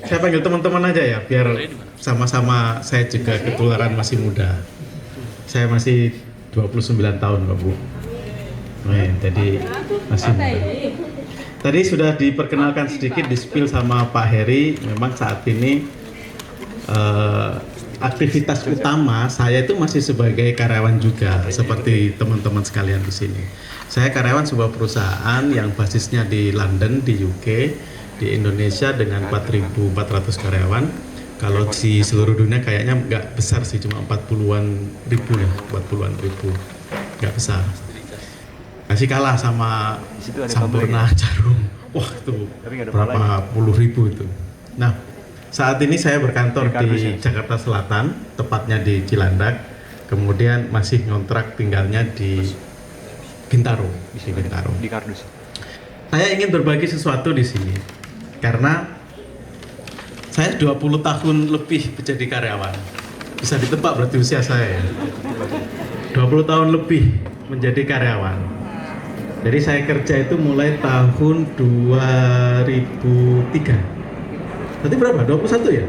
Saya panggil teman-teman aja ya, biar sama-sama. Saya juga ketularan masih muda. Saya masih 29 tahun, Pak Bu. Jadi masih muda. Tadi sudah diperkenalkan sedikit, di-spill sama Pak Heri. Memang saat ini aktivitas utama saya itu masih sebagai karyawan juga, seperti teman-teman sekalian di sini. Saya karyawan sebuah perusahaan yang basisnya di London, di UK, di Indonesia dengan 4.400 karyawan. Kalau di seluruh dunia kayaknya nggak besar sih, cuma 40-an ribu ya, 40-an ribu, nggak besar. Masih kalah sama Sampurna Jarum. Wah itu berapa puluh ribu itu. Nah, saat ini saya berkantor di Jakarta Selatan, tepatnya di Cilandak. Kemudian masih ngontrak tinggalnya di Bintaro, di Bintaro. Di kardus. Saya ingin berbagi sesuatu di sini karena saya 20 tahun lebih menjadi karyawan. Bisa ditebak berarti usia saya ya. 20 tahun lebih menjadi karyawan. Jadi saya kerja itu mulai tahun 2003. Berarti berapa? 21 ya?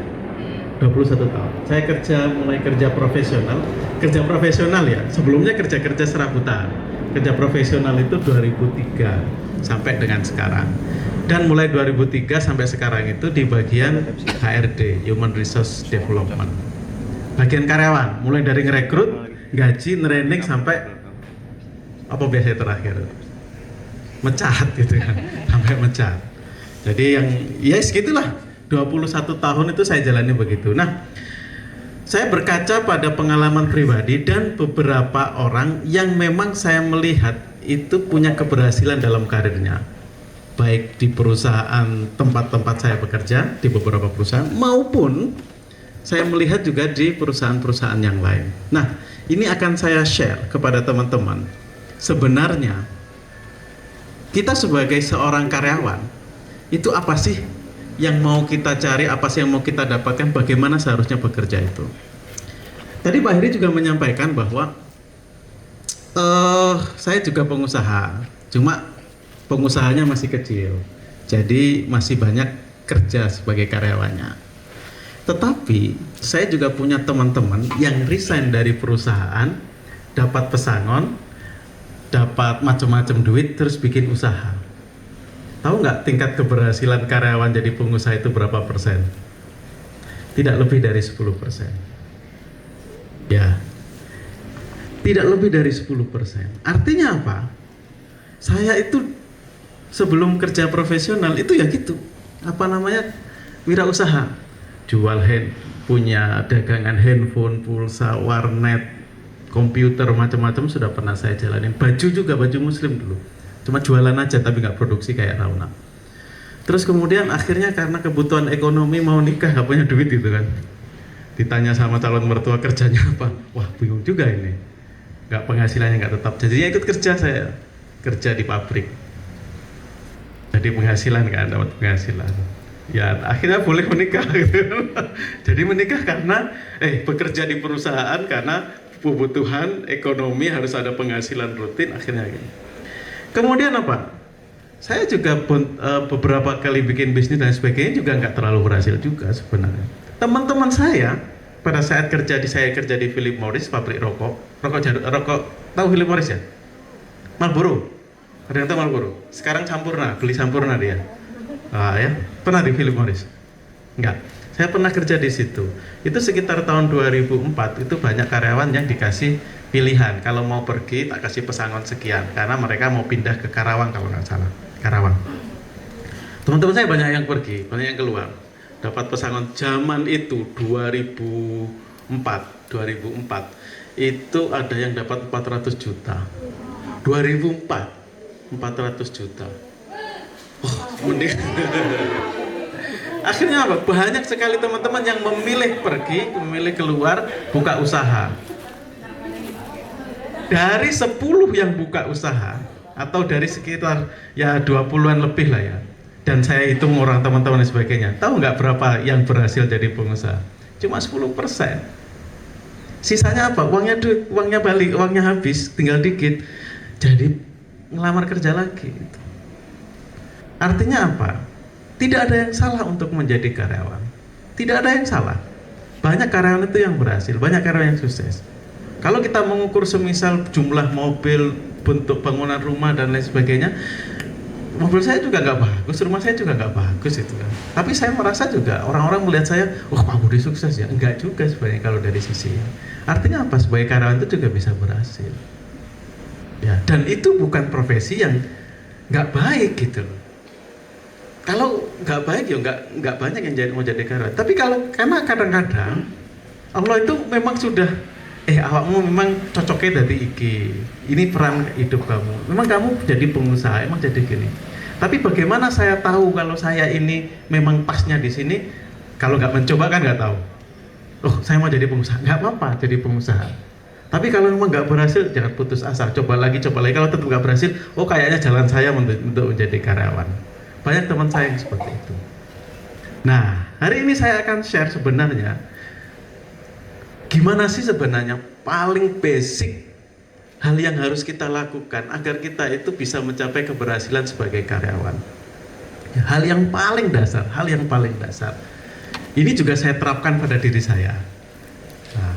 21 tahun. Saya mulai kerja profesional. Kerja profesional ya. Sebelumnya kerja serabutan. Kerja profesional itu 2003 sampai dengan sekarang. Dan mulai 2003 sampai sekarang itu di bagian HRD, Human Resource Development. Bagian karyawan, mulai dari ngerekrut, gaji, training sampai apa biasanya terakhir? Mecat gitu kan, sampai mecat. Jadi yang ya segitulah, 21 tahun itu saya jalani begitu. Nah, saya berkaca pada pengalaman pribadi dan beberapa orang yang memang saya melihat itu punya keberhasilan dalam karirnya, baik di perusahaan tempat-tempat saya bekerja, di beberapa perusahaan, maupun saya melihat juga di perusahaan-perusahaan yang lain. Nah, ini akan saya share kepada teman-teman. Sebenarnya kita sebagai seorang karyawan, itu apa sih yang mau kita cari, apa sih yang mau kita dapatkan, bagaimana seharusnya bekerja itu. Tadi Pak Heri juga menyampaikan bahwa saya juga pengusaha, cuma pengusahanya masih kecil, jadi masih banyak kerja sebagai karyawannya. Tetapi saya juga punya teman-teman yang resign dari perusahaan, dapat pesangon, dapat macam-macam duit, terus bikin usaha. Tahu nggak tingkat keberhasilan karyawan jadi pengusaha itu berapa persen? Tidak lebih dari 10%. Ya, tidak lebih dari 10%. Artinya apa? Saya itu sebelum kerja profesional itu ya gitu, apa namanya, wirausaha, jual punya dagangan handphone, pulsa, warnet, komputer, macam-macam sudah pernah saya jalanin. Baju juga, baju muslim dulu, cuma jualan aja tapi nggak produksi kayak Rauna. Terus kemudian akhirnya karena kebutuhan ekonomi mau nikah, nggak punya duit gitu kan, ditanya sama calon mertua kerjanya apa, wah bingung juga ini, nggak, penghasilannya nggak tetap, jadinya ikut kerja. Saya kerja di pabrik, jadi penghasilan kan, dapat penghasilan, ya akhirnya boleh menikah gitu. Jadi menikah karena bekerja di perusahaan karena kebutuhan ekonomi, harus ada penghasilan rutin, akhirnya gitu. Kemudian apa? Saya juga beberapa kali bikin bisnis dan sebagainya juga nggak terlalu berhasil juga sebenarnya. Teman-teman saya pada saat saya kerja di Philip Morris, pabrik rokok tahu Philip Morris ya? Marlboro. Ada yang tahu Marlboro? Sekarang Sampurna, beli Sampurna dia. Ya, pernah di Philip Morris? Enggak. Saya pernah kerja di situ. Itu sekitar tahun 2004, itu banyak karyawan yang dikasih pilihan. Kalau mau pergi, tak kasih pesangon sekian. Karena mereka mau pindah ke Karawang kalau nggak salah. Karawang. Teman-teman saya banyak yang pergi, banyak yang keluar. Dapat pesangon zaman itu 2004. Itu ada yang dapat 400 juta. 2004, 400 juta. Mending. Akhirnya apa? Banyak sekali teman-teman yang memilih pergi, memilih keluar, buka usaha. Dari 10 yang buka usaha, atau dari sekitar ya 20-an lebih lah ya, dan saya hitung orang teman-teman dan sebagainya, tahu nggak berapa yang berhasil jadi pengusaha? Cuma 10%. Sisanya apa? Uangnya balik, uangnya habis, tinggal dikit, jadi ngelamar kerja lagi. Artinya apa? Tidak ada yang salah untuk menjadi karyawan. Tidak ada yang salah. Banyak karyawan itu yang berhasil, banyak karyawan yang sukses. Kalau kita mengukur semisal jumlah mobil, bentuk bangunan rumah dan lain sebagainya, mobil saya juga nggak bagus, rumah saya juga nggak bagus itu kan. Tapi saya merasa juga orang-orang melihat saya, wah Pak Budi sukses ya. Enggak juga sebenarnya kalau dari sisi. Artinya apa? Sebagai karyawan itu juga bisa berhasil. Ya, dan itu bukan profesi yang nggak baik gitu loh. Kalau nggak baik ya nggak banyak yang mau jadi karyawan. Tapi karena kadang-kadang Allah itu memang sudah awakmu memang cocoknya dari ini peran hidup kamu. Memang kamu jadi pengusaha, emang jadi gini. Tapi bagaimana saya tahu kalau saya ini memang pasnya di sini? Kalau nggak mencoba kan nggak tahu. Oh, saya mau jadi pengusaha, nggak apa-apa jadi pengusaha. Tapi kalau memang nggak berhasil, jangan putus asa. Coba lagi. Kalau tetap nggak berhasil, oh kayaknya jalan saya untuk menjadi karyawan. Banyak teman saya yang seperti itu. Nah, hari ini saya akan share sebenarnya gimana sih sebenarnya paling basic hal yang harus kita lakukan agar kita itu bisa mencapai keberhasilan sebagai karyawan. Hal yang paling dasar. Ini juga saya terapkan pada diri saya. Nah,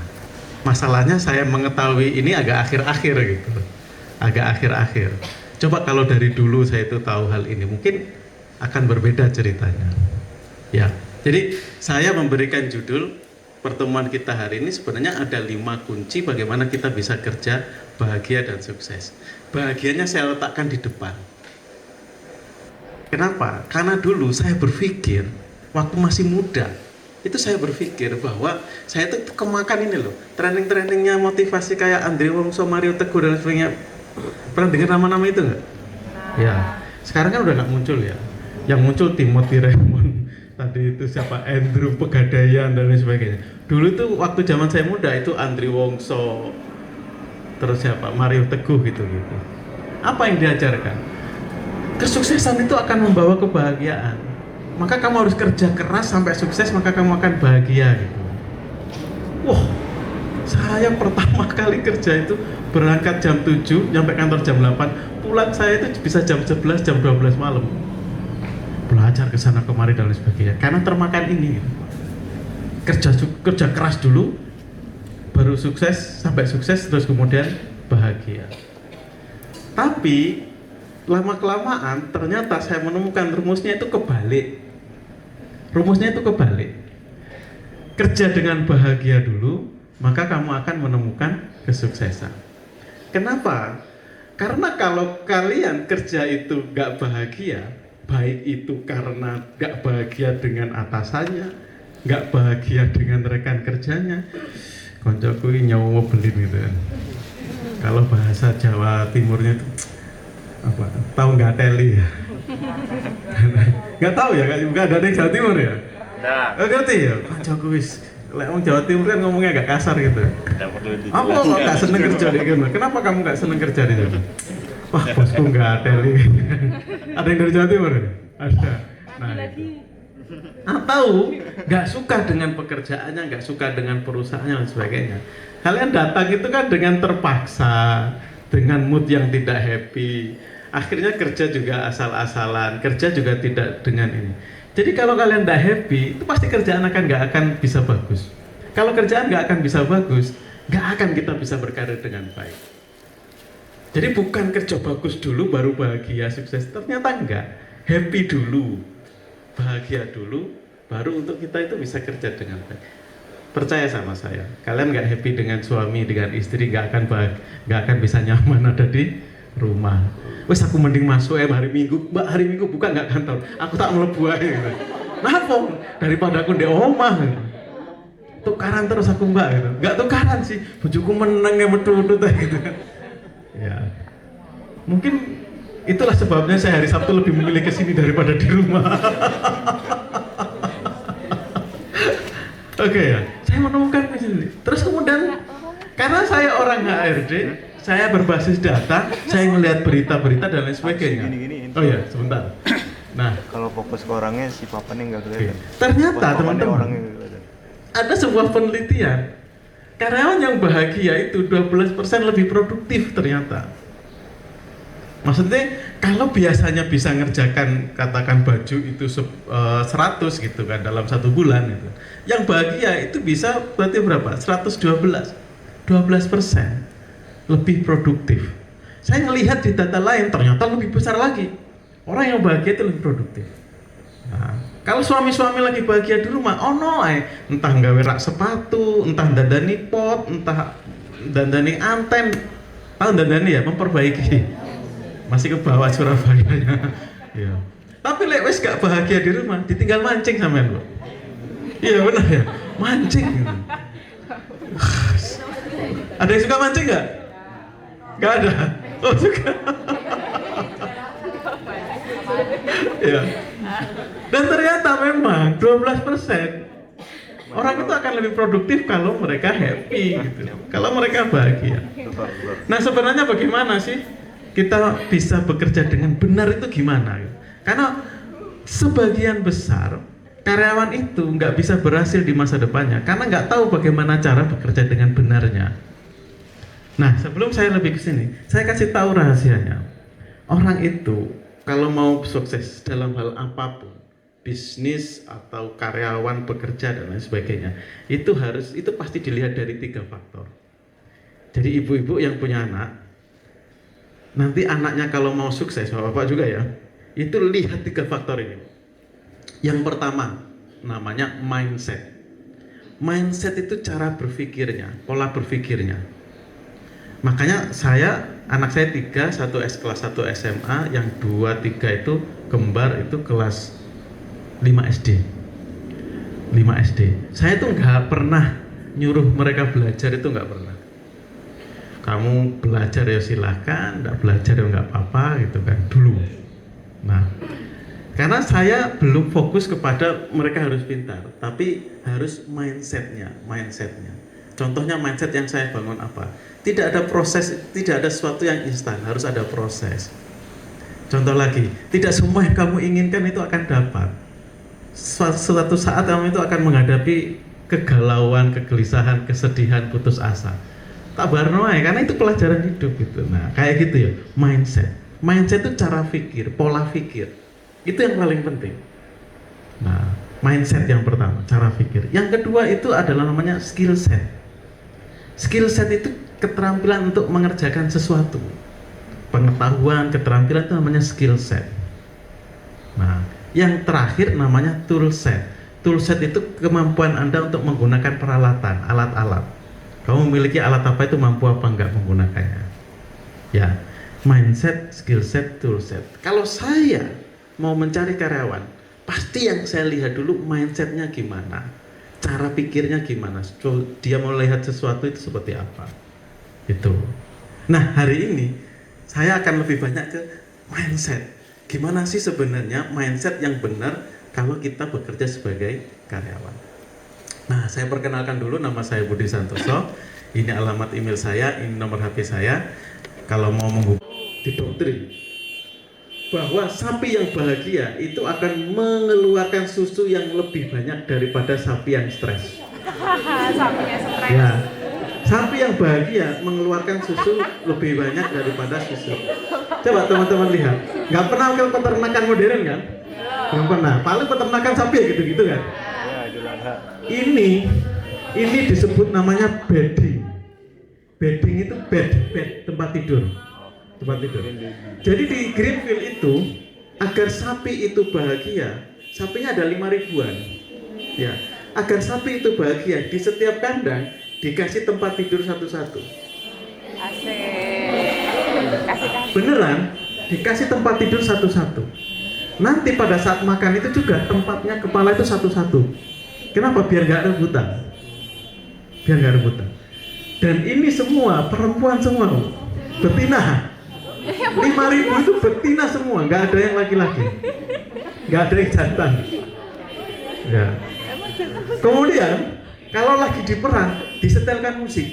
masalahnya saya mengetahui ini agak akhir-akhir gitu. Agak akhir-akhir. Coba kalau dari dulu saya itu tahu hal ini, mungkin akan berbeda ceritanya. Ya, jadi saya memberikan judul pertemuan kita hari ini sebenarnya ada 5 kunci bagaimana kita bisa kerja bahagia dan sukses. Bahagianya saya letakkan di depan. Kenapa? Karena dulu saya berpikir waktu masih muda, itu saya berpikir bahwa saya itu kemakan ini loh, trending-trendingnya motivasi kayak Andri Wongso, Mario Teguh dan sebagainya. Pernah dengar nama-nama itu nggak? Ya, sekarang kan udah nggak muncul ya. Yang muncul Timothy Raymond, tadi itu siapa, Andrew Pegadaian dan lain sebagainya. Dulu itu waktu zaman saya muda itu Andri Wongso, terus siapa, Mario Teguh gitu-gitu. Apa yang diajarkan? Kesuksesan itu akan membawa kebahagiaan. Maka kamu harus kerja keras sampai sukses, maka kamu akan bahagia gitu. Wah, saya pertama kali kerja itu berangkat jam 7, sampai kantor jam 8, pulang saya itu bisa jam 11, jam 12 malam. Belajar ke sana kemari dan lain sebagainya. Karena termakan ini. Kerja keras dulu, baru sukses, sampai sukses terus kemudian bahagia. Tapi lama-kelamaan ternyata saya menemukan rumusnya itu kebalik. Kerja dengan bahagia dulu, maka kamu akan menemukan kesuksesan. Kenapa? Karena kalau kalian kerja itu gak bahagia, baik itu karena gak bahagia dengan atasannya, gak bahagia dengan rekan kerjanya, koncoku ini nyawa belin gitu kan. Kalau bahasa Jawa Timurnya itu apa? Tahu nggak teli ya? Nggak tahu ya, nggak ada di Jawa Timur ya? Nggak ngerti ya? Koncoku wis, orang Jawa Timur kan ngomongnya agak kasar gitu. Apa kok nggak seneng kerja di sana? Kenapa kamu nggak seneng kerja di sana? Wah, bosku nggak teli. Ada yang dari Jawa Timur? Ada. Nah, itu. Atau nggak suka dengan pekerjaannya, nggak suka dengan perusahaannya dan sebagainya. Kalian datang itu kan dengan terpaksa, dengan mood yang tidak happy. Akhirnya kerja juga asal-asalan, kerja juga tidak dengan ini. Jadi kalau kalian tidak happy, itu pasti kerjaan nggak akan bisa bagus. Kalau kerjaan nggak akan bisa bagus, nggak akan kita bisa berkarir dengan baik. Jadi bukan kerja bagus dulu baru bahagia sukses, ternyata enggak. Happy dulu, bahagia dulu, baru untuk kita itu bisa kerja dengan baik. Percaya sama saya, kalian nggak happy dengan suami, dengan istri, nggak akan bisa nyaman ada di rumah. Wes aku mending masuk hari Minggu, Mbak hari Minggu buka nggak kantor, aku tak melebu aja gitu. Kenapa? Daripada aku di omah gitu. Tukaran terus aku Mbak gitu. Nggak tukaran sih, bujuku meneng ya betul-betul gitu kan. Ya, mungkin itulah sebabnya saya hari Sabtu lebih memilih kesini daripada di rumah. Oke ya, saya menemukan kesini. Terus kemudian karena saya orang HRD, saya berbasis data, saya melihat berita-berita dan lain sebagainya. Oh ya, sebentar. Nah, kalau fokus ke orangnya si papannya nggak kelihatan. Ternyata teman-teman, ada sebuah penelitian. Karyawan yang bahagia itu 12% lebih produktif ternyata. Maksudnya kalau biasanya bisa ngerjakan katakan baju itu 100 gitu kan dalam 1 bulan itu. Yang bahagia itu bisa berarti berapa? 112. 12% lebih produktif. Saya ngelihat di data lain ternyata lebih besar lagi. Orang yang bahagia itu lebih produktif. Nah, kalau suami-suami lagi bahagia di rumah, oh no, entah nggawe rak sepatu, entah dandani pot, entah dandani anten, tahu dandani ya, memperbaiki. Masih ke bawah Surabaya-nya. Ya. Tapi lek wis gak bahagia di rumah, ditinggal mancing sampean lo. Iya benar ya, mancing. Ada yang suka mancing nggak? Nggak ada. Oh suka. Ya. Dan ternyata memang 12% orang itu akan lebih produktif kalau mereka happy gitu. Kalau mereka bahagia. Nah sebenarnya bagaimana sih kita bisa bekerja dengan benar itu gimana? Karena sebagian besar karyawan itu nggak bisa berhasil di masa depannya karena nggak tahu bagaimana cara bekerja dengan benarnya. Nah sebelum saya lebih ke sini, saya kasih tahu rahasianya. Orang itu kalau mau sukses dalam hal apapun, bisnis atau karyawan bekerja dan lain sebagainya, itu pasti dilihat dari 3 faktor. Jadi ibu-ibu yang punya anak, nanti anaknya kalau mau sukses, bapak juga ya, itu lihat 3 faktor ini. Yang pertama namanya mindset. Mindset itu cara berpikirnya, pola berpikirnya. Makanya anak saya 3, 1 kelas 1 SMA, yang 2, 3 itu kembar itu kelas 5 SD. Saya tuh nggak pernah nyuruh mereka belajar, itu nggak pernah. Kamu belajar ya silahkan, nggak belajar ya nggak apa-apa gitu kan dulu. Nah, karena saya belum fokus kepada mereka harus pintar, tapi harus mindsetnya. Contohnya mindset yang saya bangun apa? Tidak ada proses, tidak ada sesuatu yang instan, harus ada proses. Contoh lagi, tidak semua yang kamu inginkan itu akan dapat. Suatu saat kamu itu akan menghadapi kegalauan, kegelisahan, kesedihan, putus asa. Tak barno aja, karena itu pelajaran hidup gitu. Nah, kayak gitu ya, mindset. Mindset itu cara pikir, pola pikir. Itu yang paling penting. Nah, mindset yang pertama, cara pikir. Yang kedua itu adalah namanya skill set. Skill set itu keterampilan untuk mengerjakan sesuatu. Pengetahuan, keterampilan itu namanya skill set. Nah, yang terakhir namanya tool set. Tool set itu kemampuan Anda untuk menggunakan peralatan, alat-alat. Kamu memiliki alat apa itu, mampu apa enggak menggunakannya. Ya, mindset, skill set, tool set. Kalau saya mau mencari karyawan, pasti yang saya lihat dulu mindsetnya gimana, cara pikirnya gimana, dia mau lihat sesuatu itu seperti apa. Itu. Nah, hari ini saya akan lebih banyak ke mindset. Gimana sih sebenarnya mindset yang benar kalau kita bekerja sebagai karyawan. Nah, saya perkenalkan dulu, nama saya Budi Santoso. Ini alamat email saya, ini nomor HP saya. Kalau mau menghubungi, didoktrin bahwa sapi yang bahagia itu akan mengeluarkan susu yang lebih banyak daripada sapi yang stres. Sapinya stres. Ya, sapi yang bahagia mengeluarkan susu lebih banyak daripada susu. Coba teman-teman lihat, nggak pernah ke peternakan modern kan? Belum pernah. Paling peternakan sapi ya gitu-gitu kan? Ini disebut namanya bedding. Bedding itu bed tempat tidur. Jadi di Greenfield itu, agar sapi itu bahagia, sapinya ada 5 ribuan. Ya, agar sapi itu bahagia, di setiap kandang dikasih tempat tidur satu-satu. Kasih. Beneran, dikasih tempat tidur satu-satu. Nanti pada saat makan itu juga tempatnya kepala itu satu-satu. Kenapa? Biar nggak rebutan. Dan ini semua perempuan semua, betina. 5.000 itu betina semua, nggak ada yang laki-laki, nggak ada yang jantan. Ya. Kemudian kalau lagi di perang disetelkan musik.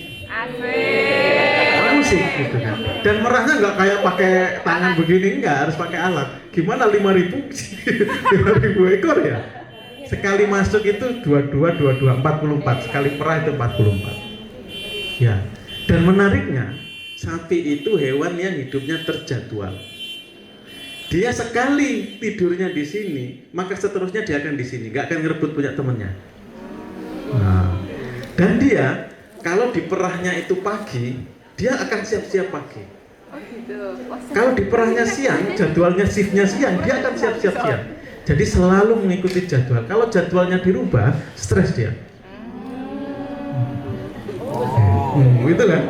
Musik gitu kan. Dan merahnya nggak kayak pakai tangan begini, nggak, harus pakai alat. Gimana 5.000 ekor ya? Sekali masuk itu 22, 44. Sekali perah itu 44. Ya. Dan menariknya, sapi itu hewan yang hidupnya terjadwal. Dia sekali tidurnya di sini, maka seterusnya dia akan di sini, nggak akan ngerebut punya temennya. Nah, dan dia kalau di perahnya itu pagi, dia akan siap-siap pagi. Oh gitu. Wah, Kalau di perahnya siang, jadwalnya shiftnya siang, dia akan siap-siap siang. Jadi selalu mengikuti jadwal. Kalau jadwalnya dirubah, stres dia. Gitu kan?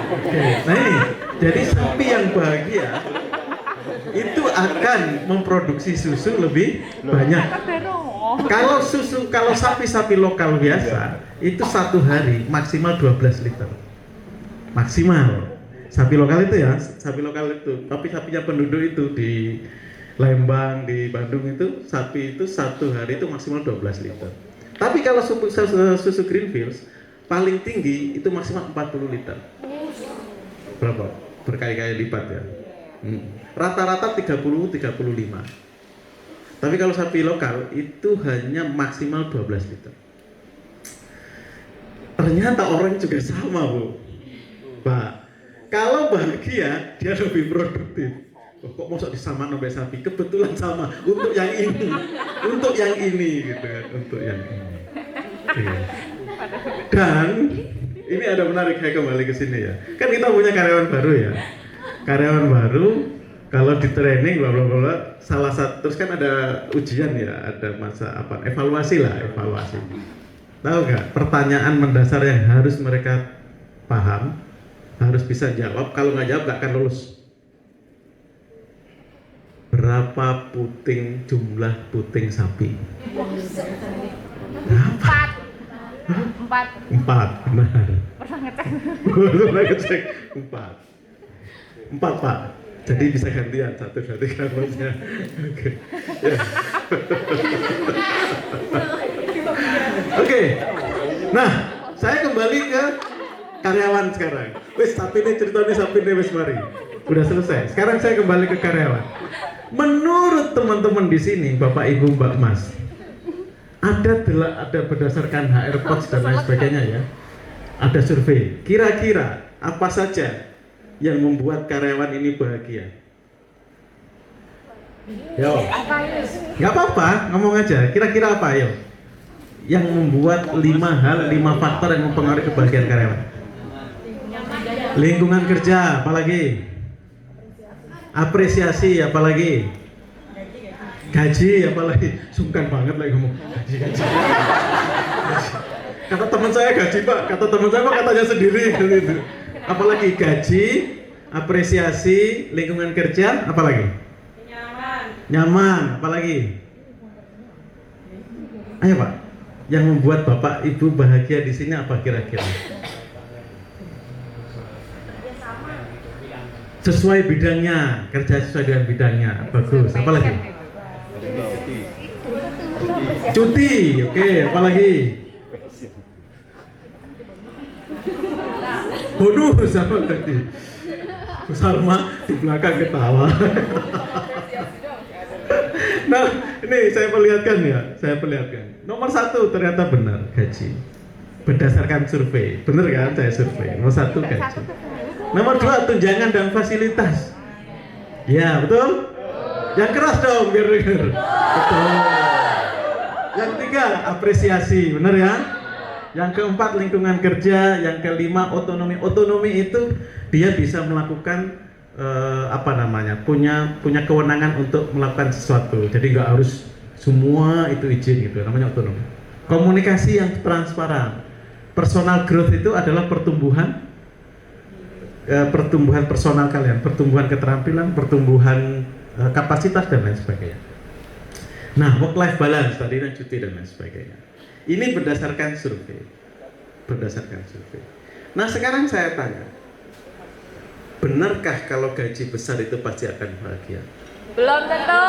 Oke. Nah ini, jadi sapi yang bahagia itu akan memproduksi susu lebih banyak. Kalau sapi-sapi lokal biasa itu satu hari maksimal 12 liter. Maksimal. Sapi lokal itu ya, sapi lokal itu. Tapi sapinya penduduk itu di Lembang, di Bandung itu sapi itu satu hari itu maksimal 12 liter. Tapi kalau susu Greenfields paling tinggi itu maksimal 40 liter. Berapa? Berkali-kali lipat ya. Rata-rata 30-35. Tapi kalau sapi lokal itu hanya maksimal 12 liter. Ternyata orang juga sama, Bu. Pak, kalau bahagia dia lebih produktif. Kok masa disamakan sampai sapi? Kebetulan sama untuk yang ini, untuk yang ini gitu kan, untuk yang ini. Iya. Dan ini ada menarik, saya kembali ke sini ya. Kan kita punya karyawan baru ya. Karyawan baru kalau di training bla bla bla, salah satu terus kan ada ujian ya, ada masa apa? Evaluasi lah, evaluasi. Tahu nggak? Pertanyaan mendasar yang harus mereka paham, harus bisa jawab. Kalau nggak jawab nggak akan lulus. Berapa jumlah puting sapi? Empat. Empat, benar. Pernah ngecek. Pernah ngecek. Empat, Pak. Jadi bisa gantian satu maksudnya. Oke. Ya. Oke. Nah, saya kembali ke karyawan sekarang. Wes, sapi ini ceritanya sapi ini wes mari. Udah selesai. Sekarang saya kembali ke karyawan. Menurut teman-teman di sini, Bapak Ibu Mbak Mas, ada berdasarkan HR Pods dan lain sebagainya ya. Ada survei. Kira-kira apa saja yang membuat karyawan ini bahagia? Yo. Nggak apa-apa, ngomong aja. Kira-kira apa yo? Yang membuat 5 faktor yang mempengaruhi kebahagiaan karyawan. Lingkungan kerja, apalagi? Apresiasi, apalagi? Gaji, apalagi? Sungkan banget lagi ngomong gaji. Kata teman saya gaji Pak, katanya sendiri gitu. Apalagi gaji, apresiasi, lingkungan kerja, apalagi? Nyaman, apalagi? Ayo Pak, yang membuat Bapak Ibu bahagia di sini apa kira-kira? Sesuai bidangnya, kerja sesuai dengan bidangnya, bagus. Apalagi? Cuti, oke. Apalagi? Bonus, apa tadi? Salma di belakang ketawa. Nah, ini saya perlihatkan. Nomor 1 ternyata benar, gaji. Berdasarkan survei, benar kan? Saya survei. Nomor 1 gaji. Nomor 2 tunjangan dan fasilitas. Ya, betul? Yang keras dong, biar denger. Betul. Yang 3 apresiasi, benar ya? Yang keempat lingkungan kerja, yang kelima otonomi. Otonomi itu dia bisa melakukan punya kewenangan untuk melakukan sesuatu. Jadi nggak harus semua itu izin gitu, namanya otonomi. Komunikasi yang transparan. Personal growth itu adalah pertumbuhan personal kalian, pertumbuhan keterampilan, pertumbuhan kapasitas dan lain sebagainya. Nah, work life balance tadi dan cuti dan lain sebagainya. Ini berdasarkan survei. Nah, sekarang saya tanya, benarkah kalau gaji besar itu pasti akan bahagia? Belum tentu.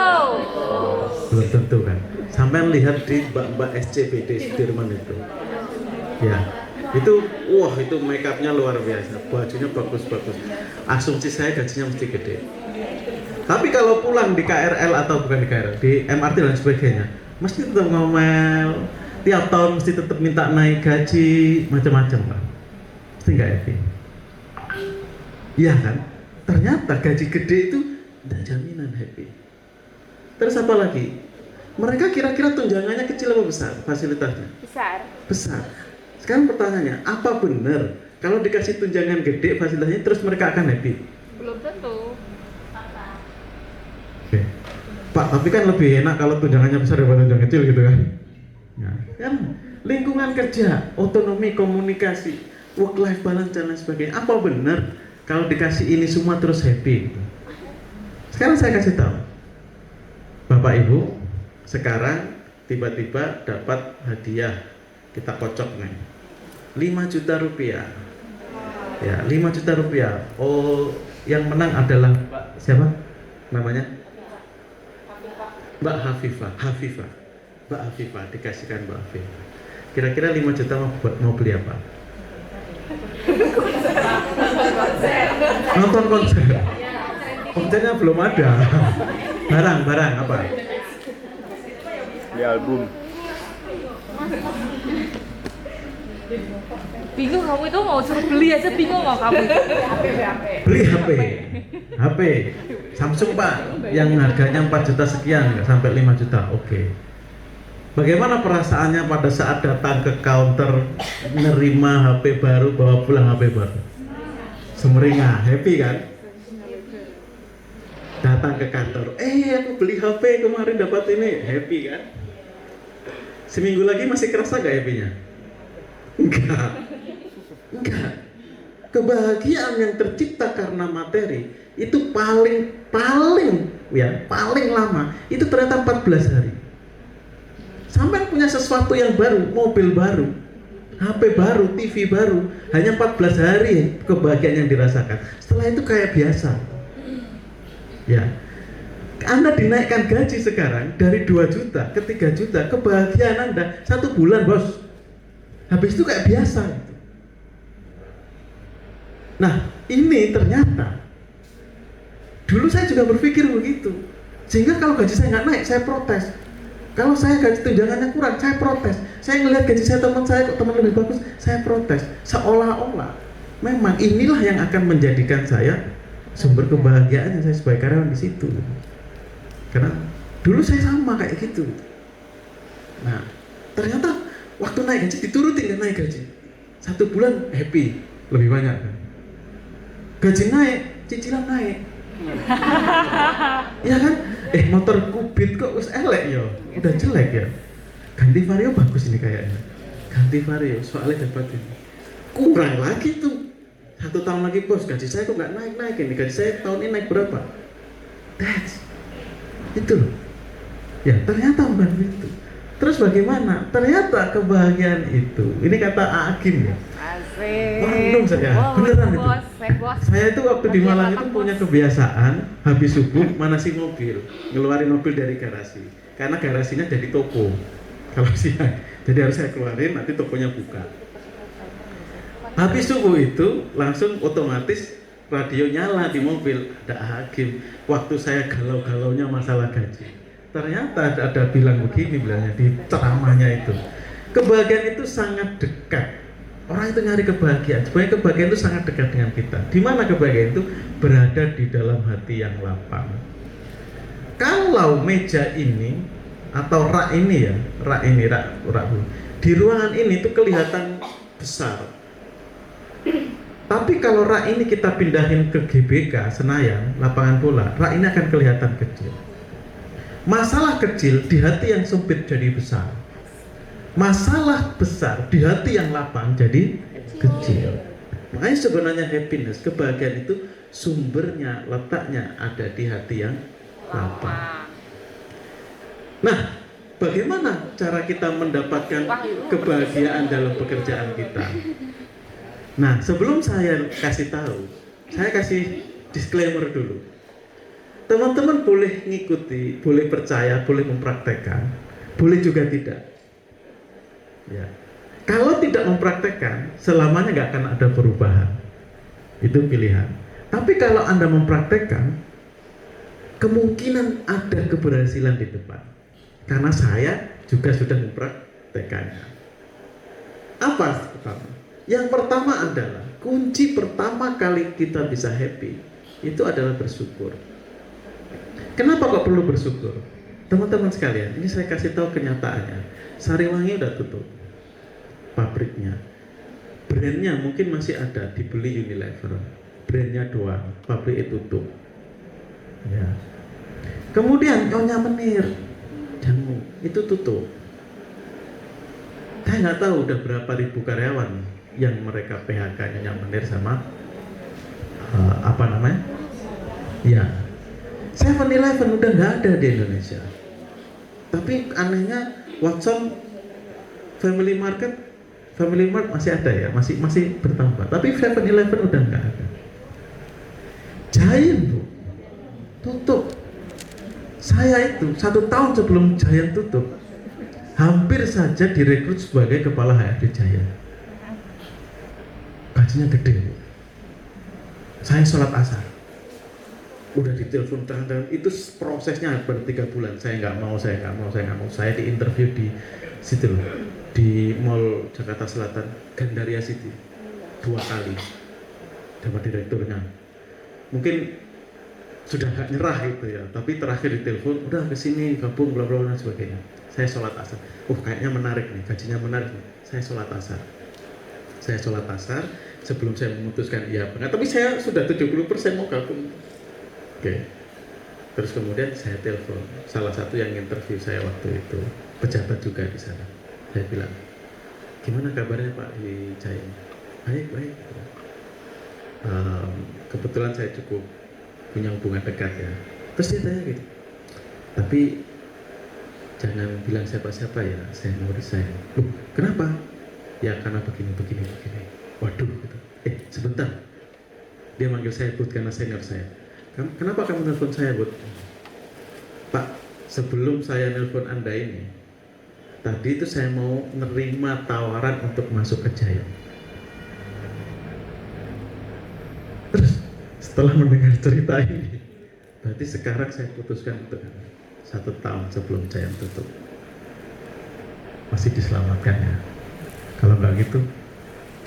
Belum tentu kan. Sampai lihat di mbak-mbak SCBD Sudirman itu. Ya. Itu make upnya luar biasa, bajunya bagus-bagus. Asumsi saya gajinya mesti gede. Tapi kalau pulang di KRL atau bukan di KRL, di MRT dan sebagainya, mesti tetap ngomel. Tiap tahun mesti tetap minta naik gaji, macam-macam Pak. Mesti nggak happy. Iya kan? Ternyata gaji gede itu Tidak jaminan happy. Terus apa lagi? Mereka kira-kira tunjangannya kecil apa besar fasilitasnya? Besar. Besar. Sekarang pertanyaannya, apa benar kalau dikasih tunjangan gede fasilitasnya terus mereka akan happy? Belum tentu. Oke. Pak, tapi kan lebih enak kalau tunjangannya besar daripada tunjangan kecil gitu kan? Nah, kan lingkungan kerja, otonomi, komunikasi, work life balance dan lain sebagainya. Apa benar kalau dikasih ini semua terus happy? Gitu? Sekarang saya kasih tahu, Bapak Ibu, sekarang tiba-tiba dapat hadiah, kita kocok nih, 5 juta rupiah. Ya, 5 juta rupiah. Oh, yang menang adalah siapa? Namanya? Mbak Hafifah. Mbak Hafifah dikasihkan Mbak Hafifah. Kira-kira 5 juta mau beli apa? Nonton konser. Konsernya belum ada. Barang apa? Di album. Bingung kamu itu mau suruh beli aja bingung mau kamu. Beli HP Samsung Pak, yang harganya 4 juta sekian, nggak sampai 5 juta. Oke. Bagaimana perasaannya pada saat datang ke counter nerima HP baru, bawa pulang HP baru? Semeringah, happy kan? Datang ke kantor, aku beli HP kemarin dapat ini, happy kan? Seminggu lagi masih kerasa gak happy-nya? Enggak. Kebahagiaan yang tercipta karena materi itu paling lama itu ternyata 14 hari. Sampai punya sesuatu yang baru, mobil baru, HP baru, TV baru, hanya 14 hari kebahagiaan yang dirasakan. Setelah itu kayak biasa. Ya. Anda dinaikkan gaji sekarang dari 2 juta ke 3 juta, kebahagiaan Anda 1 bulan, Bos. Habis itu kayak biasa. Nah, ini ternyata dulu saya juga berpikir begitu. Sehingga kalau gaji saya nggak naik, saya protes. Kalau saya gaji tunjangannya kurang, saya protes. Saya ngelihat gaji saya teman lebih bagus, saya protes. Seolah-olah memang inilah yang akan menjadikan saya sumber kebahagiaan yang saya sebagai karyawan di situ. Karena dulu saya sama kayak gitu. Nah, ternyata waktu naik gaji diturutin dan naik gaji. 1 bulan happy, lebih banyak kan. Gaji naik, cicilan naik. Ya kan? Motor Kubit kok us elek ya, udah jelek ya. Ganti Vario bagus ini kayaknya. Ganti Vario, soalnya dapat ini. Kurang lagi tuh. 1 tahun lagi bos, gaji saya kok nggak naik ini. Gaji saya tahun ini naik berapa? Itu loh. Ya ternyata bukan itu. Terus bagaimana? Ternyata kebahagiaan itu, ini kata Agim ya. Asik. Bandung saya, beneran itu. Saya itu waktu di Malang itu punya kebiasaan habis subuh manasi mobil, ngeluarin mobil dari garasi. Karena garasinya jadi toko. Kalau siang, jadi harus saya keluarin, nanti tokonya buka. Habis subuh itu langsung otomatis radio nyala di mobil, ada Agim. Waktu saya galau-galaunya masalah gaji. Ternyata ada bilang begini bilangnya di ceramahnya itu, kebahagiaan itu sangat dekat. Orang itu nyari kebahagiaan, sebenarnya kebahagiaan itu sangat dekat dengan kita. Di mana kebahagiaan itu berada di dalam hati yang lapang. Kalau meja ini atau rak ini ya, rak di ruangan ini itu kelihatan besar. Tapi kalau rak ini kita pindahin ke GBK Senayan, lapangan bola, rak ini akan kelihatan kecil. Masalah kecil di hati yang sempit jadi besar. Masalah besar di hati yang lapang jadi kecil. Makanya sebenarnya happiness, kebahagiaan itu sumbernya, letaknya ada di hati yang lapang. Nah, bagaimana cara kita mendapatkan kebahagiaan dalam pekerjaan kita? Nah, sebelum saya kasih tahu, saya kasih disclaimer dulu. Teman-teman boleh ngikuti, boleh percaya, boleh mempraktekkan, boleh juga tidak. Ya. Kalau tidak mempraktekkan, selamanya nggak akan ada perubahan. Itu pilihan. Tapi kalau Anda mempraktekkan, kemungkinan ada keberhasilan di depan. Karena saya juga sudah mempraktekannya. Apa pertama? Yang pertama adalah, kunci pertama kali kita bisa happy, itu adalah bersyukur. Kenapa kok perlu bersyukur? Teman-teman sekalian, ini saya kasih tahu kenyataannya. Sariwangi udah tutup pabriknya. Brandnya mungkin masih ada, dibeli Unilever. Brandnya doang, pabrik itu tutup. Ya. Kemudian Nyonya Menir, jamu itu tutup. Saya nggak tahu udah berapa ribu karyawan yang mereka PHK Nyonya Menir sama apa namanya? Ya, 7-Eleven udah nggak ada di Indonesia. Tapi anehnya Watson, Family Mart masih ada ya, masih bertambah. Tapi 7-Eleven udah nggak ada. Giant Bu, tutup. Saya itu 1 tahun sebelum Giant tutup, hampir saja direkrut sebagai kepala HRD Giant. Gajinya gede Bu. Saya sholat asar, udah ditelepon tangan, itu prosesnya ber 3 bulan. Saya nggak mau. Saya diinterview di situ loh, di Mall Jakarta Selatan, Gandaria City, 2 kali dapat direkturnya. Mungkin sudah gak nyerah gitu ya, tapi terakhir ditelepon, udah kesini gabung bla bla dan sebagainya. Saya sholat asar, kayaknya menarik nih, gajinya menarik nih. Saya sholat asar sebelum saya memutuskan iya apa enggak, tapi saya sudah 70% mau gabung. Oke. Terus kemudian saya telepon salah satu yang interview saya waktu itu, pejabat juga di sana. Saya bilang, gimana kabarnya Pak di Giant? Baik. Kebetulan saya cukup punya hubungan dekat ya. Terus dia tanya gitu, tapi jangan bilang siapa-siapa ya, saya mau resign. Kenapa? Ya karena begini. Waduh gitu. Sebentar, dia manggil saya Bud karena senior saya. Kenapa kamu nelfon saya Bud? Pak, sebelum saya nelfon Anda ini, tadi itu saya mau nerima tawaran untuk masuk ke Giant. Terus setelah mendengar cerita ini, berarti sekarang saya putuskan untuk 1 tahun sebelum Giant tutup. Masih diselamatkan ya. Kalau nggak gitu,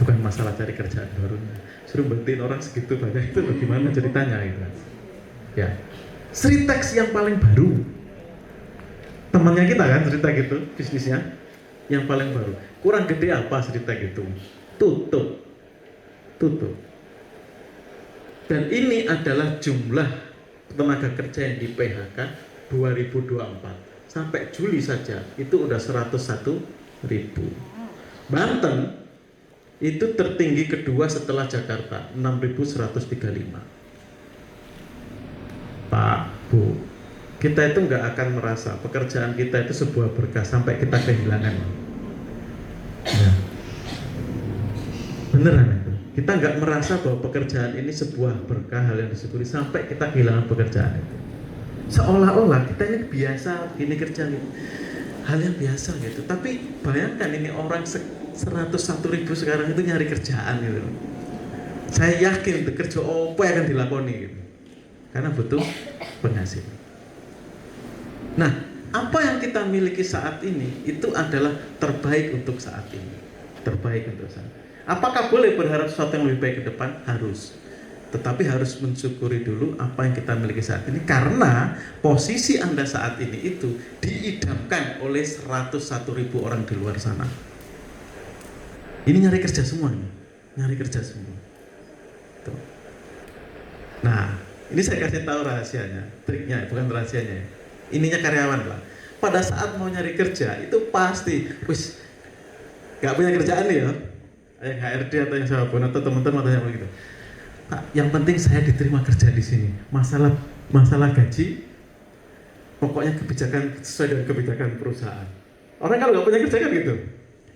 bukan masalah cari kerjaan barunya. Suruh berhentiin orang segitu banyak itu bagaimana ceritanya gitu. Ya, Sritex yang paling baru, temannya kita kan cerita gitu bisnisnya, yang paling baru. Kurang gede apa Sritex itu? Tutup. Dan ini adalah jumlah tenaga kerja yang di PHK 2024 sampai Juli saja itu udah 101.000. Banten itu tertinggi kedua setelah Jakarta, 6.135. Pak, Bu, kita itu nggak akan merasa pekerjaan kita itu sebuah berkah sampai kita kehilangan. Ya. Beneran itu. Kita nggak merasa bahwa pekerjaan ini sebuah berkah, hal yang disyukuri sampai kita kehilangan pekerjaan itu. Seolah-olah kita ini biasa gini kerja gitu. Hal yang biasa gitu. Tapi bayangkan ini orang 101.000 sekarang itu nyari kerjaan gitu. Saya yakin itu kerja apa yang akan dilakoni gitu. Karena butuh penghasilan. Nah, apa yang kita miliki saat ini itu adalah terbaik untuk saat ini. Terbaik untuk saat ini. Apakah boleh berharap sesuatu yang lebih baik ke depan? Harus. Tetapi harus mensyukuri dulu apa yang kita miliki saat ini, karena posisi Anda saat ini itu diidamkan oleh 101.000 orang di luar sana. Ini nyari kerja semua nih. Nyari kerja semua. Tuh. Nah, ini saya kasih tahu rahasianya, triknya, bukan rahasianya. Ininya karyawan lah. Pada saat mau nyari kerja itu pasti, wis, gak punya kerjaan nih ya, yang HRD atau yang siapapun atau teman-teman atau yang begitu. Pak, yang penting saya diterima kerja di sini. Masalah gaji, pokoknya kebijakan sesuai dengan kebijakan perusahaan. Orang kalau nggak punya kerja kan gitu.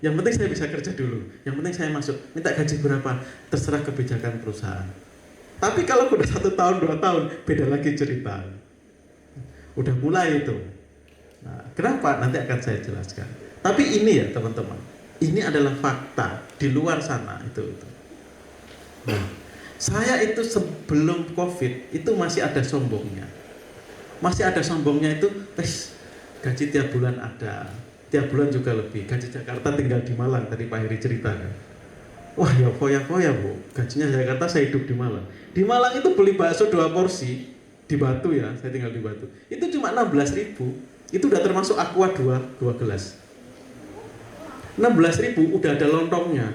Yang penting saya bisa kerja dulu. Yang penting saya masuk. Minta gaji berapa? Terserah kebijakan perusahaan. Tapi kalau udah 1 tahun, 2 tahun, beda lagi cerita. Udah mulai itu. Nah, kenapa? Nanti akan saya jelaskan. Tapi ini ya teman-teman, ini adalah fakta di luar sana itu. Nah, saya itu sebelum COVID itu masih ada sombongnya. Masih ada sombongnya itu, gaji tiap bulan ada, tiap bulan juga lebih. Gaji Jakarta tinggal di Malang, tadi Pak Heri ceritakan. Wah ya foya-foya Bu, gajinya Jakarta saya hidup di Malang. Di Malang itu beli bakso 2 porsi, di Batu ya, saya tinggal di Batu. Itu cuma 16.000. Itu udah termasuk aqua 2 gelas. 16.000 udah ada lontongnya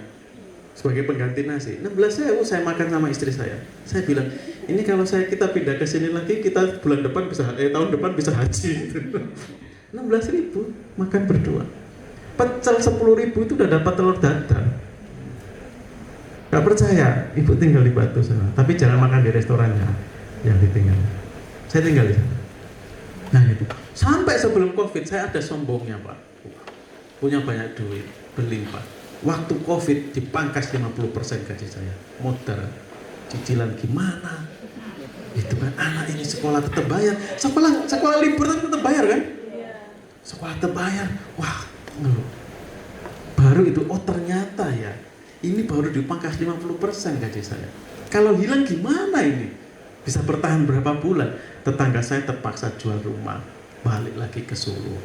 sebagai pengganti nasi. 16.000 saya makan sama istri saya. Saya bilang, ini kalau kita pindah ke sini lagi, kita bulan depan bisa tahun depan bisa haji. 16.000 makan berdua. Pecel 10.000 itu udah dapat telur dadar. Gak percaya, ibu tinggal di Batu sana. Tapi jangan makan di restorannya yang ditinggal. Saya tinggal di sana. Nah itu. Sampai sebelum COVID saya ada sombongnya Pak. Punya banyak duit, berlimpah. Waktu COVID dipangkas 50% gaji saya. Modal, cicilan gimana? Itu kan anak ini sekolah tetap bayar. Sekolah libur tapi tetap bayar kan? Sekolah tetap bayar. Wah, baru itu, oh ternyata ya. Ini baru dipangkas 50% gaji saya. Kalau hilang gimana ini? Bisa bertahan berapa bulan? Tetangga saya terpaksa jual rumah, balik lagi ke Solo.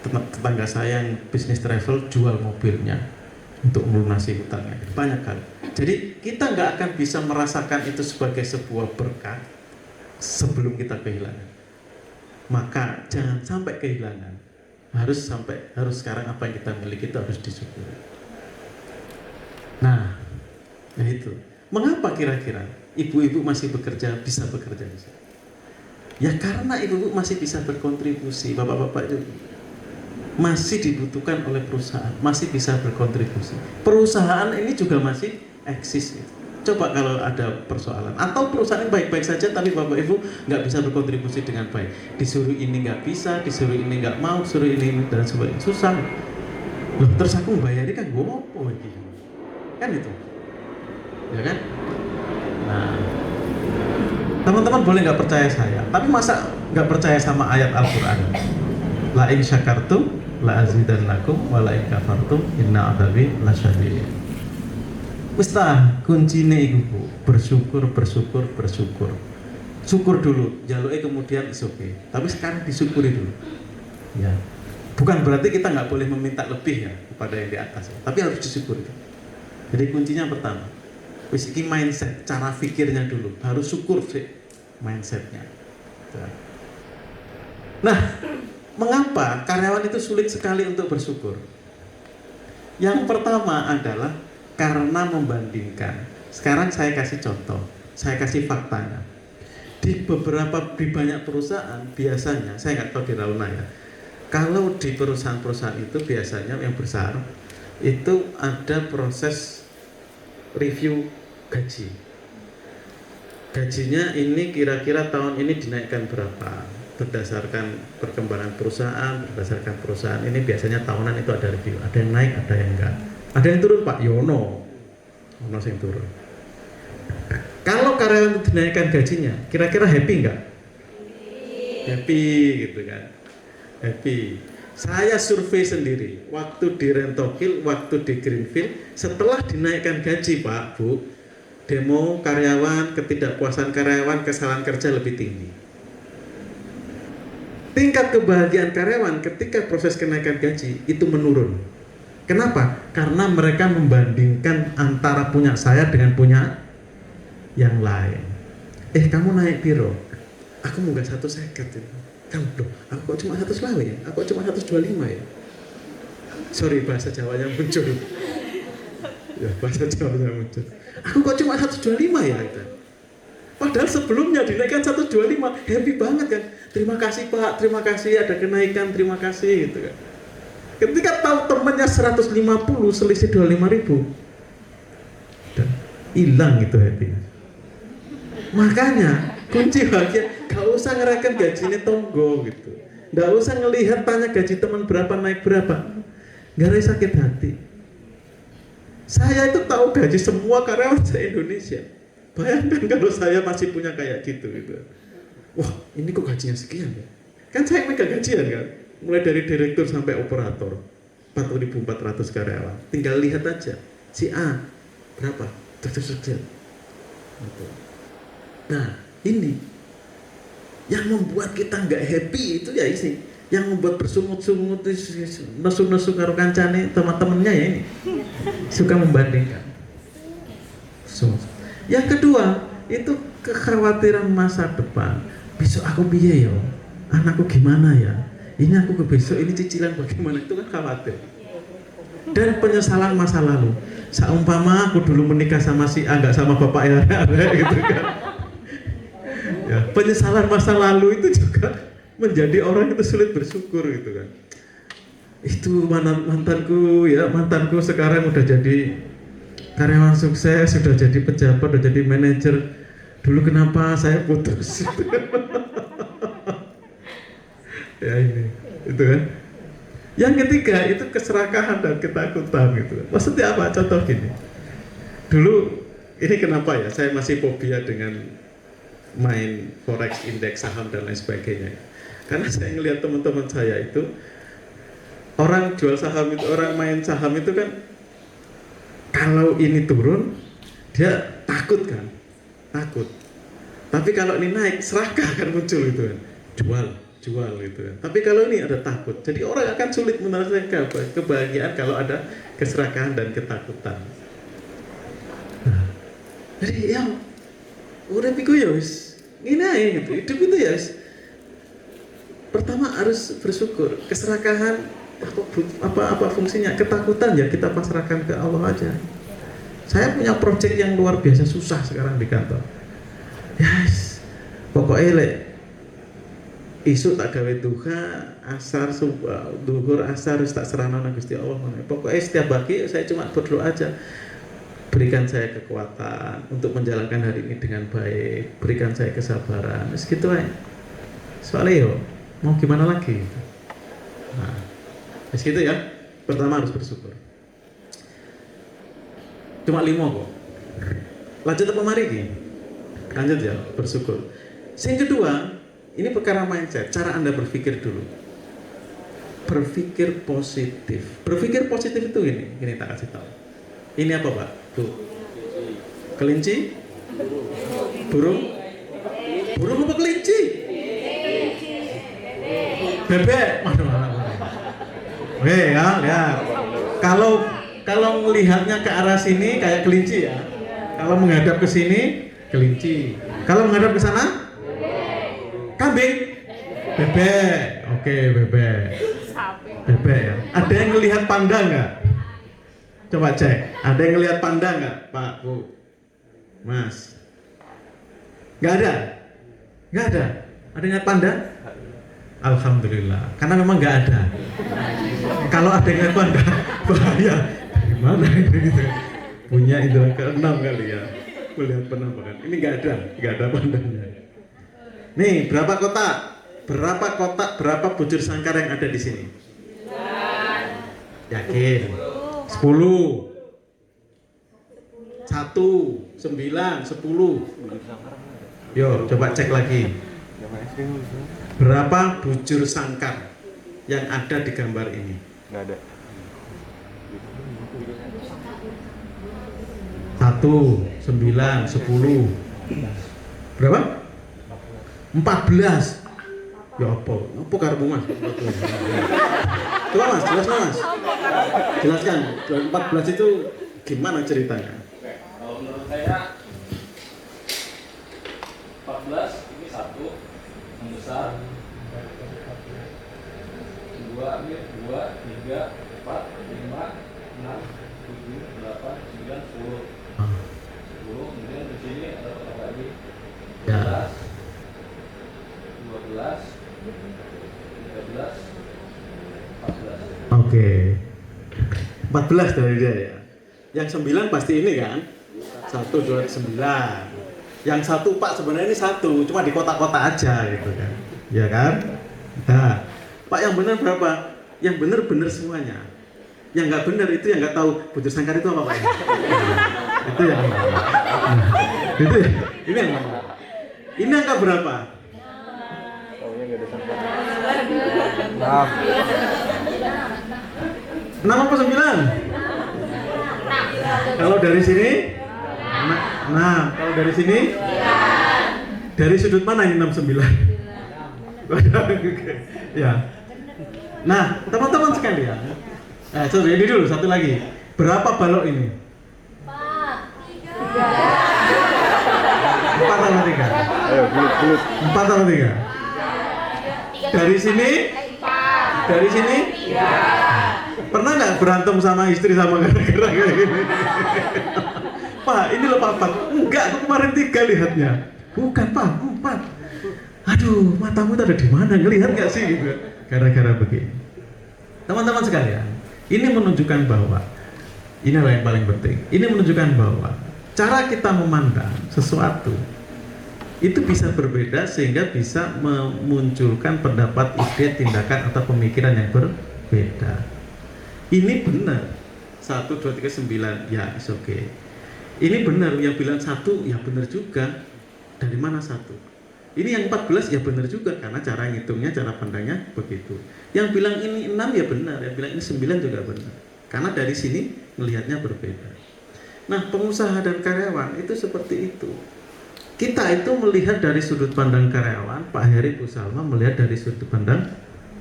Tetangga saya yang bisnis travel jual mobilnya untuk melunasi hutangnya. Banyak kali. Jadi kita nggak akan bisa merasakan itu sebagai sebuah berkah sebelum kita kehilangan. Maka jangan sampai kehilangan. Harus sekarang apa yang kita miliki itu harus disyukuri. Nah itu. Mengapa kira-kira ibu-ibu masih bisa bekerja di sini? Ya karena ibu-ibu masih bisa berkontribusi, bapak-bapak itu masih dibutuhkan oleh perusahaan, masih bisa berkontribusi. Perusahaan ini juga masih eksis. Coba kalau ada persoalan, atau perusahaan yang baik-baik saja tapi bapak ibu nggak bisa berkontribusi dengan baik. Disuruh ini nggak bisa, disuruh ini nggak mau, suruh ini dan sebagainya. Susah. Loh terus aku bayarnya kan gue ngopo lagi. Kan itu. Ya kan? Nah, teman-teman boleh nggak percaya saya, tapi masa nggak percaya sama ayat Al-Quran? La in syakartum la azidannakum wa la in kafartum inna adzabi lasyadid. Wis ta kuncine iku Bu, bersyukur. Syukur dulu, jaluke kemudian is okay. Tapi sekarang disyukuri dulu. Ya. Bukan berarti kita nggak boleh meminta lebih ya kepada yang di atas, tapi harus disyukuri. Jadi kuncinya pertama, wis iki mindset, cara pikirnya dulu, harus syukur sih mindsetnya. Nah, mengapa karyawan itu sulit sekali untuk bersyukur? Yang pertama adalah karena membandingkan. Sekarang saya kasih contoh, saya kasih faktanya. Di banyak perusahaan biasanya, saya nggak tahu di Rauna ya. Kalau di perusahaan-perusahaan itu biasanya yang besar itu ada proses review gaji. Gajinya ini kira-kira tahun ini dinaikkan berapa? Berdasarkan perkembangan perusahaan, berdasarkan perusahaan ini biasanya tahunan itu ada review. Ada yang naik, ada yang enggak. Ada yang turun Pak, Yono yang turun. Kalau karyawan itu dinaikkan gajinya, kira-kira happy enggak? Happy gitu kan. Happy. Saya survei sendiri, waktu di Rentokil, waktu di Greenfield, setelah dinaikkan gaji Pak, Bu, demo karyawan, ketidakpuasan karyawan, kesalahan kerja lebih tinggi. Tingkat kebahagiaan karyawan ketika proses kenaikan gaji itu menurun. Kenapa? Karena mereka membandingkan antara punya saya dengan punya yang lain. Kamu naik piro? Aku mau gak 150. Kamu loh, aku kok cuma 100 ya? Aku cuma 125 ya? Sorry, bahasa Jawanya muncul. Ya, bahasa Jawanya muncul. Aku kok cuma 125 ya? Gitu. Padahal sebelumnya dinaikkan 125, happy banget kan? Terima kasih Pak, terima kasih ada kenaikan, terima kasih gitu kan. Ketika tahu temannya 150, selisih 25.000, dan hilang itu happy. Makanya kunci bahagia, gak usah ngerayakan gajinya tonggo gitu. Gak usah ngelihat tanya gaji teman berapa, naik berapa. Gak ada sakit hati. Saya itu tahu gaji semua karyawan se-Indonesia. Bayangkan kalau saya masih punya kayak gitu. Wah, ini kok gajinya sekian ya? Kan saya megang gajian kan? Mulai dari direktur sampai operator. 4.400 karyawan. Tinggal lihat aja. Si A, berapa? Sekian. Nah, ini yang membuat kita nggak happy itu ya ini, yang membuat bersungut-sungut, nesu-nesu karo kancane teman-temannya ya ini, suka membandingkan. Yang kedua itu kekhawatiran masa depan. Besok aku piye yo? Anakku gimana ya? Ini aku ke besok ini cicilan bagaimana, itu kan khawatir. Dan penyesalan masa lalu. Seumpama aku dulu menikah sama si A nggak sama bapak ya, gitu kan. Ya, penyesalan masa lalu itu juga menjadi orang itu sulit bersyukur gitu kan. Itu mantanku ya, mantanku sekarang udah jadi karyawan sukses, sudah jadi pejabat, udah jadi manajer. Dulu kenapa saya putus? Ya ini, itu kan. Yang ketiga itu keserakahan dan ketakutan gitu. Maksudnya apa? Contoh gini. Dulu ini kenapa ya? Saya masih fobia dengan main forex, indeks, saham dan lain sebagainya. Karena saya ngelihat teman-teman saya itu orang jual saham itu, orang main saham itu kan kalau ini turun dia takut kan, takut. Tapi kalau ini naik serakah kan muncul itu kan, jual gitu kan. Tapi kalau ini ada takut, jadi orang akan sulit merasakan kebahagiaan kalau ada keserakahan dan ketakutan. Nah, jadi ya udah piku ya wis, ini aja gitu. Hidup itu ya wis. Pertama harus bersyukur. Keserakahan apa fungsinya? Ketakutan ya kita pasrahkan ke Allah aja. Saya punya proyek yang luar biasa susah sekarang di kantor. Yes, pokoknya lek isu tak gawe duha, asar subuh, duhur asar tak serana nang Gusti Allah. Pokoknya setiap pagi saya cuma berdoa aja. Berikan saya kekuatan untuk menjalankan hari ini dengan baik. Berikan saya kesabaran. Segitu aja. Soalnya yo, mau gimana lagi? Nah, segitu ya. Pertama harus bersyukur. Cuma 5 kok. Lanjut apa mari ki? Lanjut ya, bersyukur. Yang kedua, ini perkara mindset, cara Anda berpikir dulu. Berpikir positif. Berpikir positif itu gini tak kasih tahu. Ini apa Pak? Tuh. Kelinci? Burung? Burung apa kelinci? Bebek. Oke ya, lihat. Kalau melihatnya ke arah sini kayak kelinci ya. Kalau menghadap ke sini kelinci. Kalau menghadap ke sana? Kambing? Bebek. Oke, bebek. Bebek ya. Ada yang melihat panda nggak? Coba cek. Ada yang melihat panda nggak, Pak, Bu, Mas? Nggak ada? Nggak ada? Ada yang lihat panda? Alhamdulillah. Karena memang nggak ada. Kalau ada yang lihat panda, bahaya. Gimana ini gitu? Punya indera keenam kali ya. Melihat penampakan. Ini nggak ada pandanya. Nih, berapa kotak? Berapa bujur sangkar yang ada di sini? Yakin? 10 1, 9, 10. Yo, coba cek lagi. Berapa bujur sangkar yang ada di gambar ini? Nggak ada. 1, 9, 10. Berapa? 14. Ya apa? Apa karepmu Mas? Coba Mas, jelaskan Mas. Jelaskan. 14 itu gimana ceritanya? Kalau menurut saya 14 ini 1 yang besar, 2 ini 2, 3, 4, 5, 6, 7, 8, 9, 10. 10, kemudian di sini ada apa lagi? 11, 12, 13, 14. Oke. 14 dari dia ya. Yang 9 pasti ini kan? 1, 2, 9. Yang 1 Pak sebenarnya ini 1, cuma di kotak-kotak aja gitu kan. Ya kan? Nah, Pak yang benar berapa? Yang benar semuanya. Yang nggak benar itu yang nggak tahu bujur sangkar itu apa Pak? Itu yang itu ini yang mana? Ini angka berapa? Taunya nggak ada sangkar. 6. 6 apa 9? Kalau dari sini? Nah, kalau dari sini? Dari sudut mana ini 6, 9? Ya. Nah, teman-teman sekalian. Sorry, ini dulu, satu lagi. Berapa balok ini? 4, 3. Empat sama tiga. Ayo, bulut. Empat sama tiga. Dari sini? Dari sini? Pernah nggak berantem sama istri sama gara-gara kayak gini? Pak, ini loh Pak. Enggak, aku kemarin tiga lihatnya. Bukan Pak, empat. Aduh, matamu itu ada di mana? Ngelihat nggak sih? Gitu. Gara-gara begini. Teman-teman sekalian, ini menunjukkan bahwa inilah yang paling penting. Ini menunjukkan bahwa cara kita memandang sesuatu itu bisa berbeda sehingga bisa memunculkan pendapat, ide, tindakan atau pemikiran yang berbeda. Ini benar. 1, 2, 3, 9, ya is okay. Ini benar, yang bilang 1 ya benar juga. Dari mana 1? Ini yang 14 ya benar juga karena cara ngitungnya, cara pandangnya begitu. Yang bilang ini 6 ya benar, yang bilang ini 9 juga benar. Karena dari sini melihatnya berbeda. Nah, pengusaha dan karyawan itu seperti itu. Kita itu melihat dari sudut pandang karyawan, Pak Heri Bu Salma melihat dari sudut pandang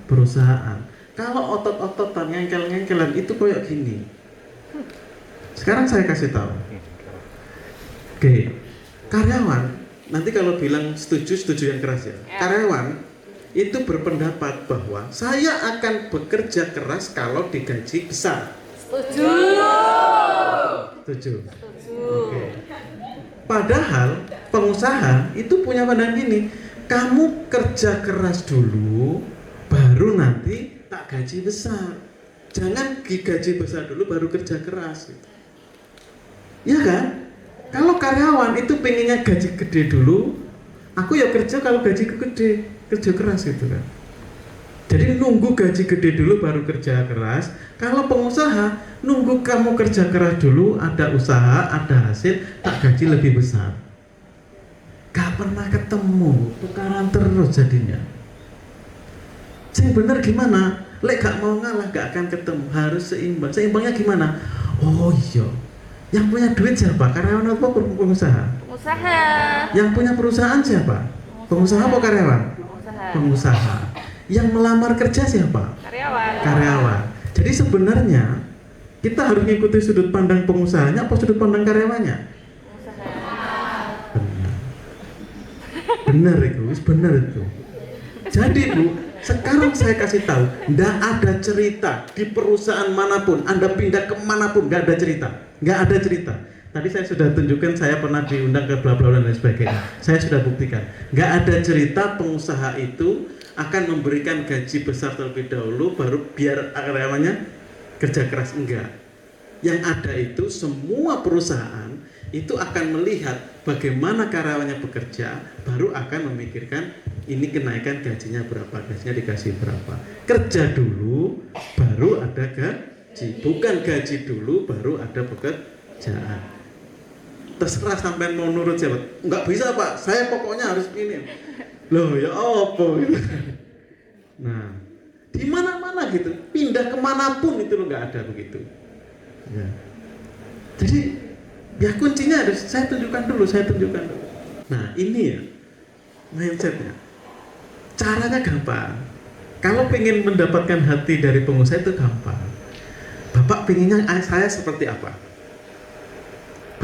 perusahaan. Kalau otot-ototan, ngengkel-ngengkelan itu kayak gini. Sekarang saya kasih tahu. Oke, karyawan nanti kalau bilang setuju yang keras ya. Karyawan itu berpendapat bahwa saya akan bekerja keras kalau digaji besar. Setuju. Setuju. Oke. Padahal pengusaha itu punya pandangan gini, kamu kerja keras dulu, baru nanti tak gaji besar. Jangan digaji besar dulu baru kerja keras. Ya kan? Kalau karyawan itu pengennya gaji gede dulu, aku ya kerja kalau gaji gede, kerja keras gitu kan. Jadi nunggu gaji gede dulu baru kerja keras. Kalau pengusaha nunggu kamu kerja keras dulu, ada usaha, ada hasil, tak gaji lebih besar. Gak pernah ketemu, tukaran terus jadinya. Yang benar gimana? Lek gak mau ngalah gak akan ketemu, harus seimbang. Seimbangnya gimana? Oh iya, yang punya duit siapa? Karyawan atau pengusaha? Pengusaha. Yang punya perusahaan siapa? Pengusaha atau karyawan? Pengusaha. Yang melamar kerja siapa? Karyawan. Karyawan. Jadi sebenarnya kita harus mengikuti sudut pandang pengusahanya apa sudut pandang karyawannya? Benar itu, benar itu. Jadi Bu, sekarang saya kasih tahu, nggak ada cerita di perusahaan manapun, Anda pindah kemanapun, nggak ada cerita, nggak ada cerita. Tadi saya sudah tunjukkan, saya pernah diundang ke bla bla dan lain sebagainya. Saya sudah buktikan, nggak ada cerita pengusaha itu akan memberikan gaji besar terlebih dahulu, baru biar karyawannya kerja keras, enggak. Yang ada itu semua perusahaan itu akan melihat bagaimana karyawannya bekerja, baru akan memikirkan ini kenaikan gajinya berapa, gajinya dikasih berapa. Kerja dulu, baru ada gaji. Bukan gaji dulu, baru ada pekerjaan. Terserah sampai mau nurut siapa. Enggak bisa Pak, saya pokoknya harus ini. Loh ya apa gitu. Nah, di mana-mana gitu, pindah kemanapun itu lo nggak ada begitu. Ya. Jadi ya kuncinya harus saya tunjukkan dulu. Nah ini ya mindsetnya. Caranya gampang. Kalau pengen mendapatkan hati dari pengusaha itu gampang. Bapak pengennya saya seperti apa?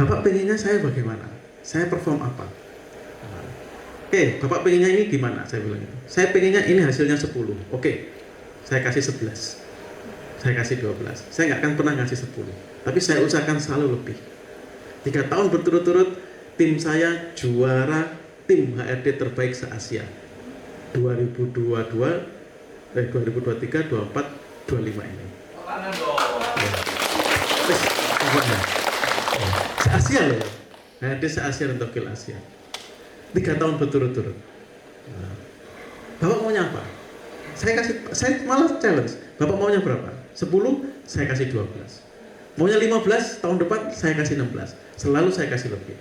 Bapak pengennya saya bagaimana? Saya perform apa? Oke, Bapak pengennya ini gimana? Saya bilang gitu. Saya pengennya ini hasilnya 10. Oke, saya kasih 11. Saya kasih 12. Saya nggak akan pernah ngasih 10. Tapi saya usahakan selalu lebih. 3 tahun berturut-turut tim saya juara tim HRD terbaik se-Asia 2023, 24, 25 ini. Se-Asia loh, HRD se-Asia dan Tokyo Asia 3 tahun berturut-turut. Nah, Bapak maunya apa? Saya malah challenge. Bapak maunya berapa? 10, saya kasih 12. Maunya 15, tahun depan saya kasih 16. Selalu saya kasih lebih.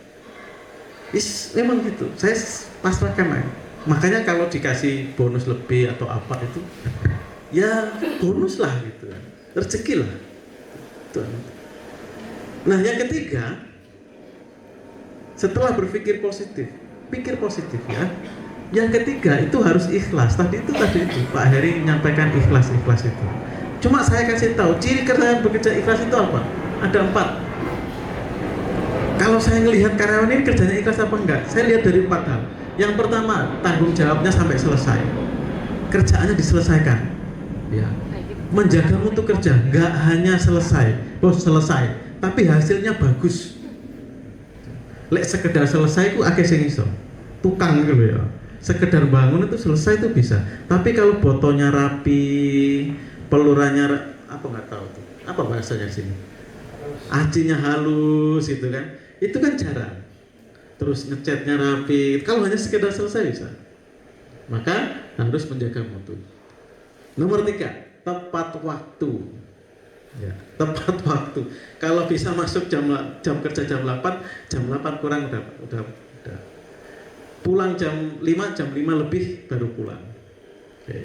Memang gitu. Saya pasrahkan aja. Makanya kalau dikasih bonus lebih atau apa itu, ya bonus lah gitu kan. Rezeki lah. Nah yang ketiga, setelah berpikir positif, pikir positif ya. Yang ketiga itu harus ikhlas. Tadi itu Pak Heri menyampaikan ikhlas itu. Cuma saya kasih tahu ciri karyawan bekerja ikhlas itu apa? Ada 4. Kalau saya ngelihat karyawan ini kerjanya ikhlas apa enggak, saya lihat dari 4 hal. Yang pertama, tanggung jawabnya sampai selesai, kerjaannya diselesaikan, ya. Menjaga mutu kerja, nggak hanya selesai, bos selesai, tapi hasilnya bagus. Lek sekedar selesai itu akeh sing iso, tukang gitu ya. Sekedar bangun itu selesai itu bisa, tapi kalau botolnya rapi, pelurannya apa nggak tahu tuh, apa bahasanya di sini, acinya halus gitu kan, itu kan jarang. Terus ngecatnya rapi, kalau hanya sekedar selesai bisa, maka harus menjaga mutu. Nomor 3, tepat waktu. Ya, tepat waktu. Kalau bisa masuk jam kerja jam 8 kurang udah. Pulang jam 5 lebih baru pulang. Oke.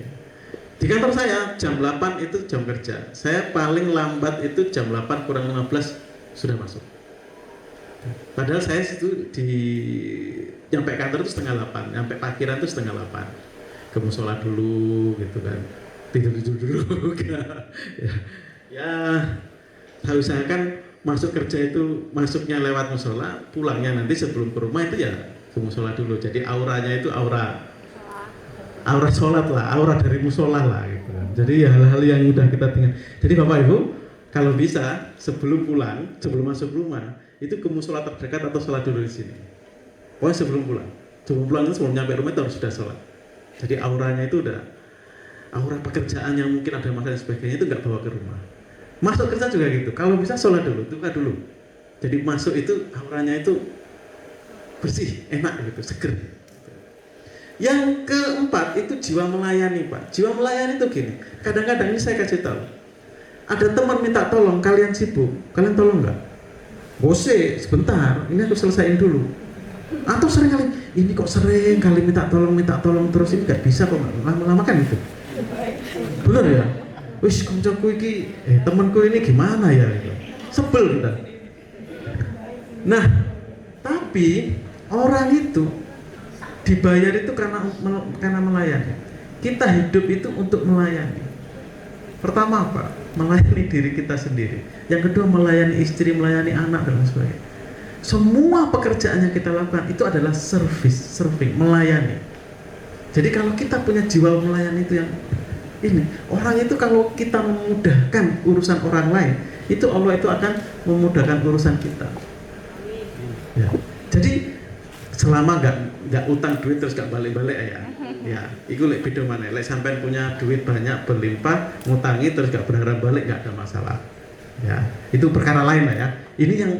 Di kantor saya jam 8 itu jam kerja. Saya paling lambat itu jam 8 kurang 15 sudah masuk. Padahal saya itu nyampe kantor itu setengah 8, nyampe parkiran itu setengah 8. Ke musola dulu gitu kan. Tidur dulu ya saya usahakan masuk kerja itu masuknya lewat musola, pulangnya nanti sebelum ke rumah itu ya ke musola dulu. Jadi auranya itu aura sholat lah, aura dari musola lah gitu. Jadi hal-hal yang udah kita tinggal. Jadi Bapak Ibu kalau bisa sebelum pulang, sebelum masuk rumah itu ke musola terdekat atau sholat dulu di sini. Pokoknya sebelum pulang itu sebelum nyampe rumah itu harus sudah sholat. Jadi auranya itu udah aura pekerjaan yang mungkin ada masalah dan sebagainya itu nggak bawa ke rumah. Masuk kerja juga gitu, kalau bisa sholat dulu, tukar dulu. Jadi masuk itu auranya itu bersih, enak gitu, seger. Yang keempat itu jiwa melayani Pak. Jiwa melayani itu gini, kadang-kadang ini saya kasih tahu. Ada teman minta tolong, kalian sibuk, kalian tolong nggak? Bose, sebentar, ini aku selesaiin dulu. Atau sering kali, ini kok sering kali minta tolong terus, ini nggak bisa kok, lama-lama kan itu. Bener ya? Wis koncoku iki, temanku ini gimana ya? Gitu. Sebel kita. Nah, tapi orang itu dibayar itu karena melayani. Kita hidup itu untuk melayani. Pertama apa? Melayani diri kita sendiri. Yang kedua melayani istri, melayani anak dan sebagainya. Semua pekerjaan yang kita lakukan itu adalah serving, melayani. Jadi kalau kita punya jiwa melayani itu yang ini, orang itu kalau kita memudahkan urusan orang lain, itu Allah itu akan memudahkan urusan kita. Ya. Jadi selama nggak utang duit terus nggak balik-balik ya, itu lek beda mana. Lek sampean punya duit banyak berlimpah, ngutangi terus nggak berharap balik nggak ada masalah. Ya, itu perkara lain lah ya. Ini yang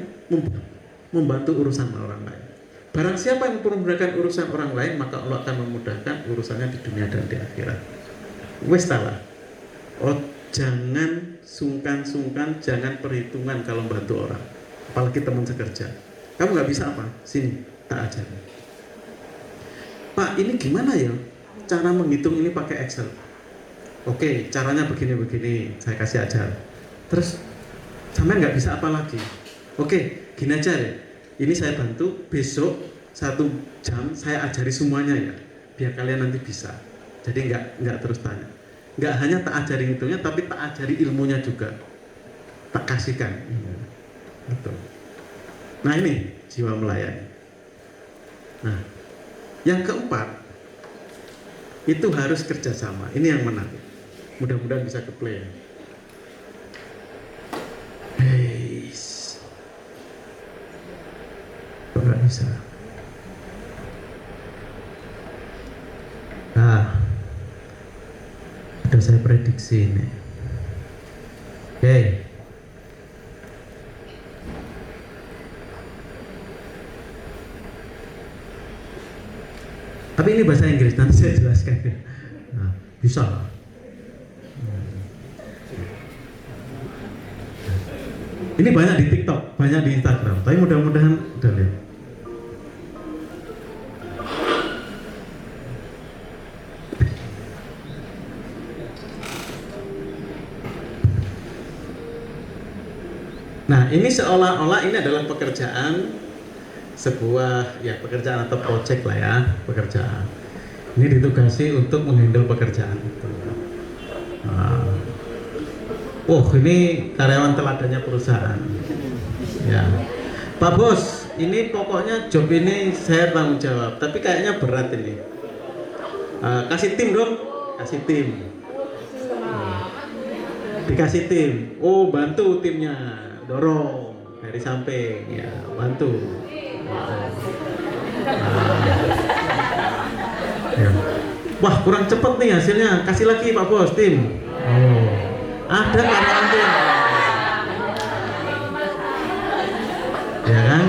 membantu urusan orang lain. Barang siapa yang memudahkan urusan orang lain, maka Allah akan memudahkan urusannya di dunia dan di akhirat. Wes talah. Oh, jangan sungkan-sungkan, jangan perhitungan kalau membantu orang. Apalagi teman sekerja. Kamu nggak bisa apa? Sini, tak ajar. Pak, ini gimana ya? Cara menghitung ini pakai Excel. Oke, caranya begini-begini. Saya kasih ajar. Terus, sampai nggak bisa apa lagi? Oke, gini aja ya. Ini saya bantu, besok 1 jam saya ajari semuanya ya, biar kalian nanti bisa. Jadi nggak terus tanya. Nggak hanya tak ajari hitungnya, tapi tak ajari ilmunya juga. Tak kasihkan. Gitu. Nah ini jiwa melayani. Nah, yang keempat itu harus kerjasama. Ini yang menarik. Mudah-mudahan bisa ke play. Nggak bisa. Nah, udah saya prediksi ini. Oke. Tapi ini bahasa Inggris, nanti saya jelaskan. Nah, bisa lah. Ini banyak di TikTok, banyak di Instagram. Tapi mudah-mudahan udah lihat. Nah, ini seolah-olah ini adalah pekerjaan sebuah ya pekerjaan atau project lah ya, pekerjaan. Ini ditugasi untuk menghandle pekerjaan itu. Nah. Oh, ini karyawan teladannya perusahaan. Ya. Pak Bos, ini pokoknya job ini saya tanggung jawab, tapi kayaknya berat ini. Kasih tim dong, kasih tim. Dikasih tim, oh bantu timnya, dorong dari samping, ya bantu. Ya. Wah kurang cepet nih hasilnya, kasih lagi Pak Bos tim. Oh, ada karyawan tim. Ya kan?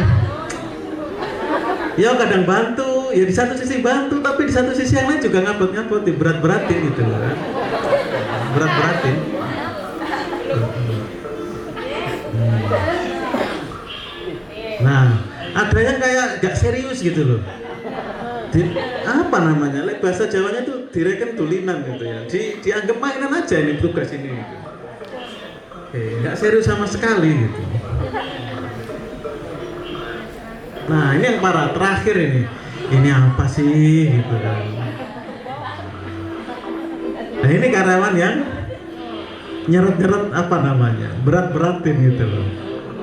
Ya kadang bantu, ya di satu sisi bantu, tapi di satu sisi yang lain juga ngabot-ngabot, berat-beratin gitu loh kan? Berat-beratin. Nah, ada yang kayak gak serius gitu loh. Apa namanya? Bahasa Jawanya itu direken tulinan gitu ya. Dianggap mainan aja ini tugas ini. Gitu. Gak serius sama sekali gitu. Nah, ini yang parah terakhir ini. Ini apa sih gitu kan. Nah, ini karyawan yang nyeret-nyeret apa namanya? Berat-beratin gitu loh.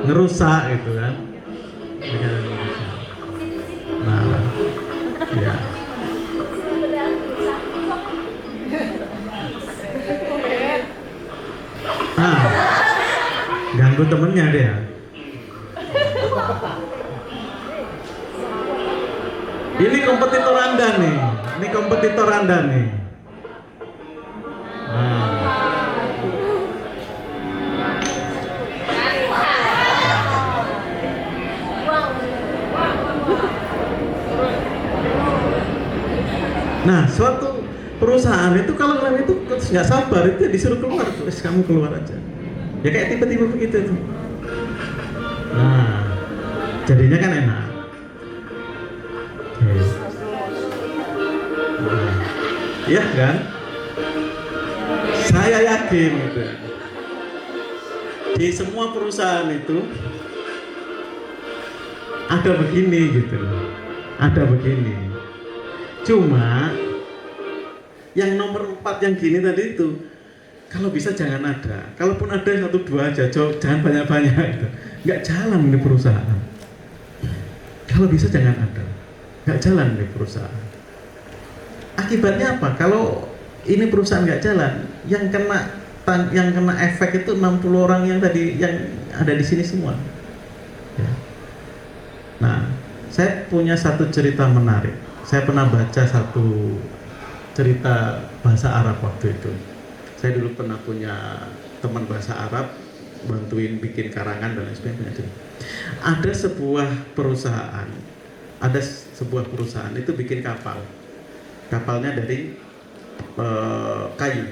Ngerusak gitu kan. Nah, ya. Ganggu temennya dia. Ini kompetitor Anda nih. Ini kompetitor Anda nih. Nah, suatu perusahaan itu kalau orang itu nggak sabar itu disuruh keluar, terus kamu keluar aja. Ya kayak tiba-tiba begitu tuh. Nah, jadinya kan enak. Iya kan? Saya yakin gitu. Di semua perusahaan itu ada begini gitu loh. Ada begini. Cuma yang nomor 4 yang gini tadi itu kalau bisa jangan ada. Kalaupun ada 1-2 aja, jangan banyak-banyak gitu. Nggak jalan di perusahaan. Kalau bisa jangan ada. Nggak jalan di perusahaan. Akibatnya apa? Kalau ini perusahaan nggak jalan, yang kena efek itu 60 orang yang tadi yang ada di sini semua. Ya. Nah, saya punya satu cerita menarik. Saya pernah baca satu cerita bahasa Arab waktu itu. Saya dulu pernah punya teman bahasa Arab, bantuin bikin karangan dan lain sebagainya. Ada sebuah perusahaan itu bikin kapal. Kapalnya dari kayu.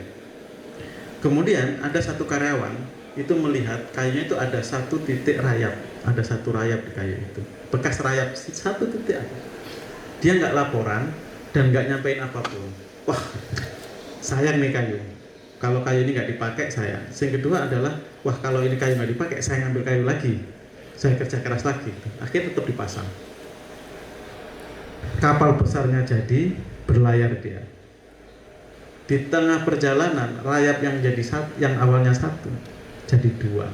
Kemudian ada satu karyawan itu melihat kayunya itu ada satu titik rayap, ada satu rayap di kayu itu, bekas rayap satu titik aja. Dia nggak laporan dan nggak nyampein apapun. Wah, sayang nih kayu. Kalau kayu ini nggak dipakai sayang. Yang kedua adalah, wah kalau ini kayu nggak dipakai, saya ngambil kayu lagi, saya kerja keras lagi. Akhirnya tetap dipasang. Kapal besarnya jadi, berlayar dia. Di tengah perjalanan, rayap yang awalnya 1 jadi 2,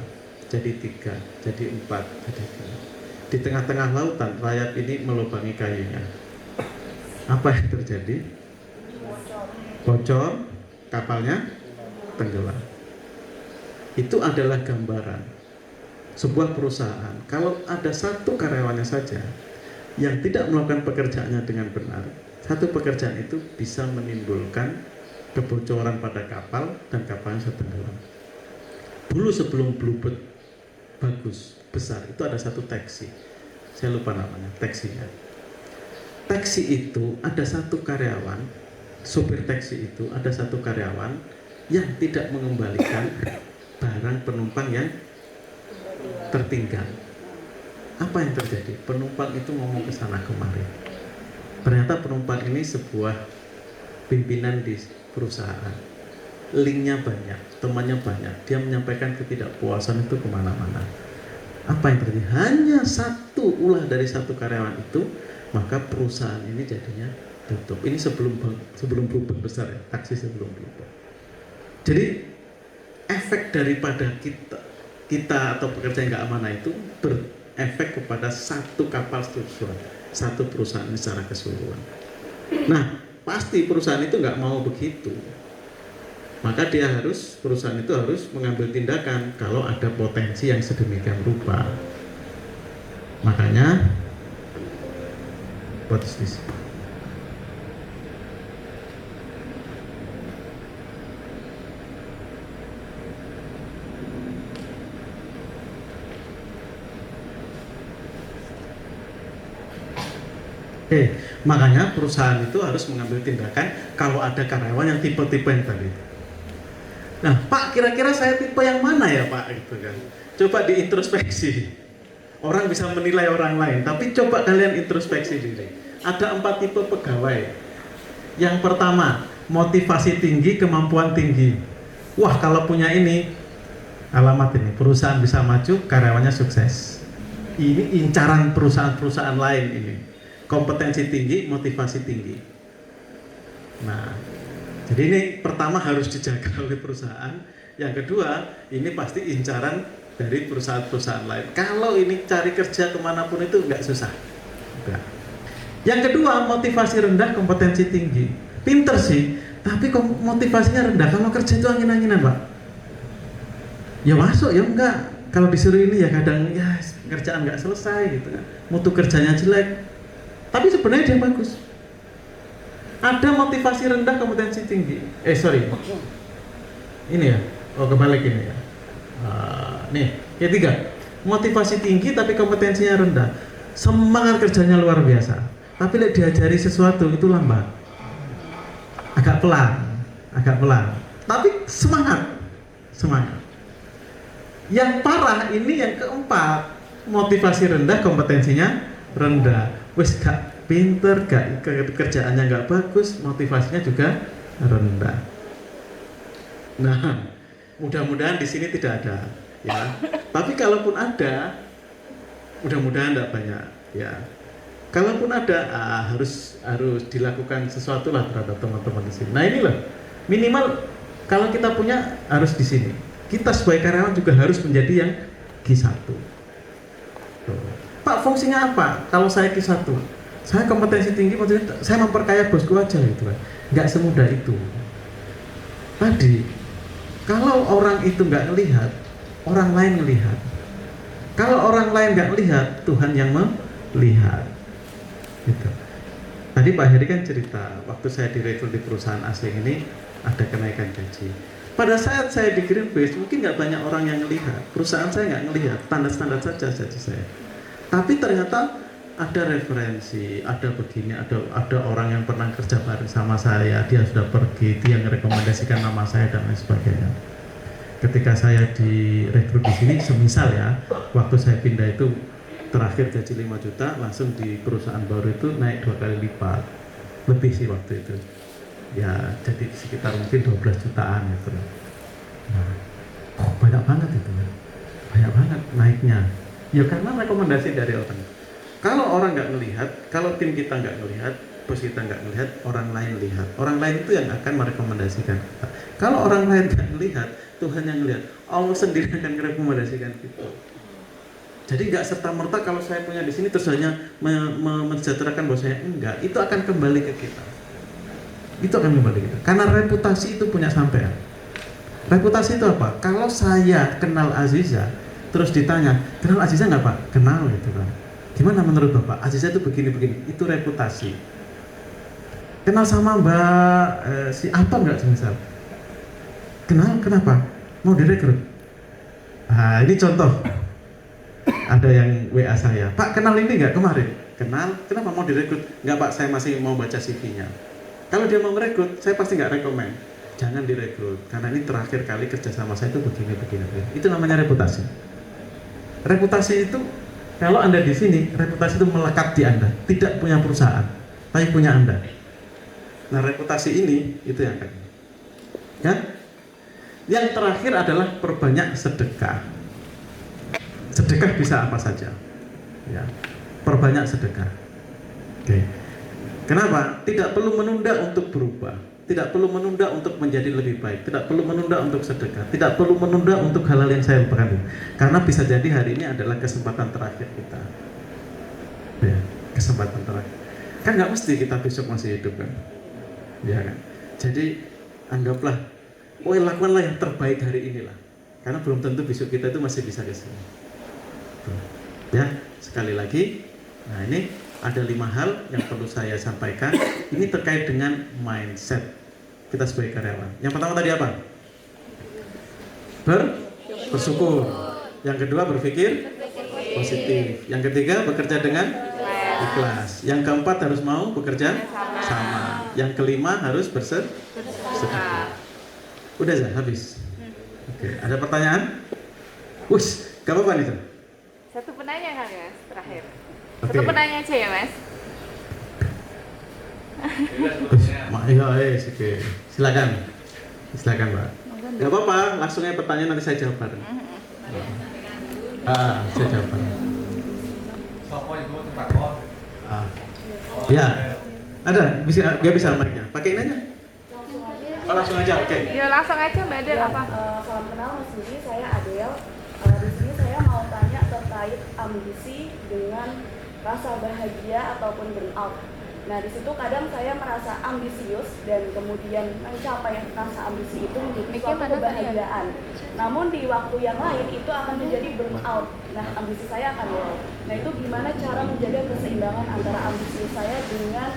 jadi 3, jadi 4, jadi 5. Di tengah-tengah lautan, rayap ini melubangi kayunya. Apa yang terjadi? Bocor, kapalnya tenggelam. Itu adalah gambaran sebuah perusahaan. Kalau ada satu karyawannya saja yang tidak melakukan pekerjaannya dengan benar, satu pekerjaan itu bisa menimbulkan kebocoran pada kapal dan kapalnya tenggelam. Dulu sebelum Bluebird bagus, besar, itu ada satu taksi. Saya lupa namanya, taksinya. Taksi itu ada satu karyawan, sopir taksi itu ada satu karyawan yang tidak mengembalikan barang penumpang yang tertinggal. Apa yang terjadi? Penumpang itu ngomong ke sana kemari. Ternyata penumpang ini sebuah pimpinan di perusahaan. Linknya banyak, temannya banyak. Dia menyampaikan ketidakpuasan itu kemana-mana. Apa yang terjadi? Hanya satu ulah dari satu karyawan itu, maka perusahaan ini jadinya tutup. Ini sebelum Bluebird besar ya, taksi sebelum Bluebird. Jadi efek daripada kita atau pekerja yang nggak amanah itu efek kepada satu kapal struktural, satu perusahaan secara keseluruhan. Nah, pasti perusahaan itu nggak mau begitu. Maka perusahaan itu harus mengambil tindakan kalau ada potensi yang sedemikian rupa. Makanya, what is this? Makanya perusahaan itu harus mengambil tindakan kalau ada karyawan yang tipe-tipe yang tadi. Nah, Pak, kira-kira saya tipe yang mana ya, Pak? Gitu kan. Coba diintrospeksi. Orang bisa menilai orang lain, tapi coba kalian introspeksi diri. Ada 4 tipe pegawai. Yang pertama, motivasi tinggi, kemampuan tinggi. Wah, kalau punya ini, alamat ini, perusahaan bisa maju, karyawannya sukses. Ini incaran perusahaan-perusahaan lain ini. Kompetensi tinggi, motivasi tinggi. Nah, jadi ini pertama harus dijaga oleh perusahaan. Yang kedua, ini pasti incaran dari perusahaan-perusahaan lain. Kalau ini cari kerja kemanapun itu nggak susah. Enggak. Yang kedua, motivasi rendah, kompetensi tinggi. Pinter sih, tapi motivasinya rendah. Kalau kerja itu angin-anginan, Pak. Ya masuk, ya enggak. Kalau disuruh ini ya kadang ya kerjaan nggak selesai gitu kan. Mutu kerjanya jelek. Tapi sebenarnya dia bagus. Ada motivasi rendah, kompetensi tinggi. Ini ya. Oh, kebalik ini ya. Nih, yang 3. Motivasi tinggi tapi kompetensinya rendah. Semangat kerjanya luar biasa. Tapi lihat diajari sesuatu itu lambat. Agak pelan. Tapi semangat. Yang parah ini yang keempat. Motivasi rendah, kompetensinya rendah. Wes gak pinter, kerjaannya gak bagus, motivasinya juga rendah. Nah, mudah-mudahan di sini tidak ada, ya. Tapi kalaupun ada, mudah-mudahan tidak banyak, ya. Kalaupun ada, harus dilakukan sesuatu lah terhadap teman-teman di sini. Nah inilah minimal kalau kita punya harus di sini. Kita sebagai karyawan juga harus menjadi yang Q1. Pak, fungsinya apa? Kalau saya Q1, saya kompetensi tinggi, saya memperkaya bosku aja gitu kan. Nggak semudah itu. Tadi, kalau orang itu nggak melihat, orang lain melihat. Kalau orang lain nggak melihat, Tuhan yang melihat. Gitu. Tadi Pak Heri kan cerita, waktu saya direkrut di perusahaan asing ini ada kenaikan gaji. Pada saat saya di Greenpeace, mungkin nggak banyak orang yang melihat. Perusahaan saya nggak melihat, standar-standar saja saya. Tapi ternyata ada referensi, ada begini, ada orang yang pernah kerja bareng sama saya, dia sudah pergi, dia merekomendasikan nama saya dan lain sebagainya. Ketika saya direkrut di sini, semisal ya, waktu saya pindah itu terakhir gaji 5 juta, langsung di perusahaan baru itu naik 2 kali lipat, lebih sih waktu itu. Ya, jadi sekitar mungkin 12 jutaan gitu. Nah, banyak banget itu, banyak banget naiknya. Ya karena rekomendasi dari orang. Kalau orang nggak melihat, kalau tim kita nggak melihat, bos kita nggak melihat, orang lain lihat. Orang lain itu yang akan merekomendasikan kita. Kalau orang lain nggak melihat, Tuhan yang melihat. Allah sendiri akan merekomendasikan kita. Jadi nggak serta merta kalau saya punya di sini terus hanya mensejahterakan bos saya, enggak. Itu akan kembali ke kita. Itu akan kembali ke kita. Karena reputasi itu punya sampean. Reputasi itu apa? Kalau saya kenal Aziza, terus ditanya, kenal Aziza nggak Pak? Kenal gitu kan. Gimana menurut Bapak? Aziza itu begini-begini. Itu reputasi. Kenal sama Mbak si apa nggak semisal? Kenal, kenapa? Mau direkrut? Nah, ini contoh. Ada yang WA saya, Pak kenal ini nggak kemarin? Kenal, kenapa mau direkrut? Nggak Pak, saya masih mau baca CV-nya. Kalau dia mau merekrut, saya pasti nggak rekomen. Jangan direkrut, karena ini terakhir kali kerja sama saya itu begini. Itu namanya reputasi. Reputasi itu, kalau Anda di sini, reputasi itu melekat di Anda. Tidak punya perusahaan, tapi punya Anda. Nah reputasi ini, itu yang akan. Ya? Yang terakhir adalah perbanyak sedekah. Sedekah bisa apa saja. Ya. Perbanyak sedekah. Oke. Kenapa? Tidak perlu menunda untuk berubah. tidak perlu menunda untuk menjadi lebih baik, tidak perlu menunda untuk sedekah, tidak perlu menunda untuk hal-hal yang saya lupakan. Karena bisa jadi hari ini adalah kesempatan terakhir kita. Ya, kesempatan terakhir. Kan nggak mesti kita besok masih hidup kan? Ya kan? Jadi anggaplah, lakukanlah yang terbaik hari inilah. Karena belum tentu besok kita itu masih bisa ke sini. Ya, sekali lagi, nah ini ada 5 hal yang perlu saya sampaikan. Ini terkait dengan mindset kita sebagai karyawan. Yang pertama tadi apa? Bersyukur. Yang kedua berpikir positif. Yang ketiga bekerja dengan ikhlas. Yang keempat harus mau bekerja sama. Yang kelima harus bersedekah. Udah ya, habis. Oke, ada pertanyaan? Wus, gak apa-apa nih tuh. Satu penanya kali ya, terakhir. Oke. Satu penanya aja ya, Mas. Iya, oke. Silakan, Mbak. Gak apa-apa, langsung aja pertanyaan nanti saya jawab bareng. Saya jawab bareng. Ya, ada, dia bisa mic-nya. Pakai ini aja. Oh, langsung aja, oke. Ya langsung aja Mbak Adel apa? Salam kenal Mas Budi, saya Adel. Di sini saya mau tanya terkait ambisi dengan rasa bahagia ataupun burnout. Nah, di situ kadang saya merasa ambisius dan kemudian mencapai rasa ambisi itu menjadi suatu kebahagiaan. Namun di waktu yang lain itu akan menjadi burnout. Nah, ambisi saya akan low. Nah, itu gimana cara menjaga keseimbangan antara ambisi saya dengan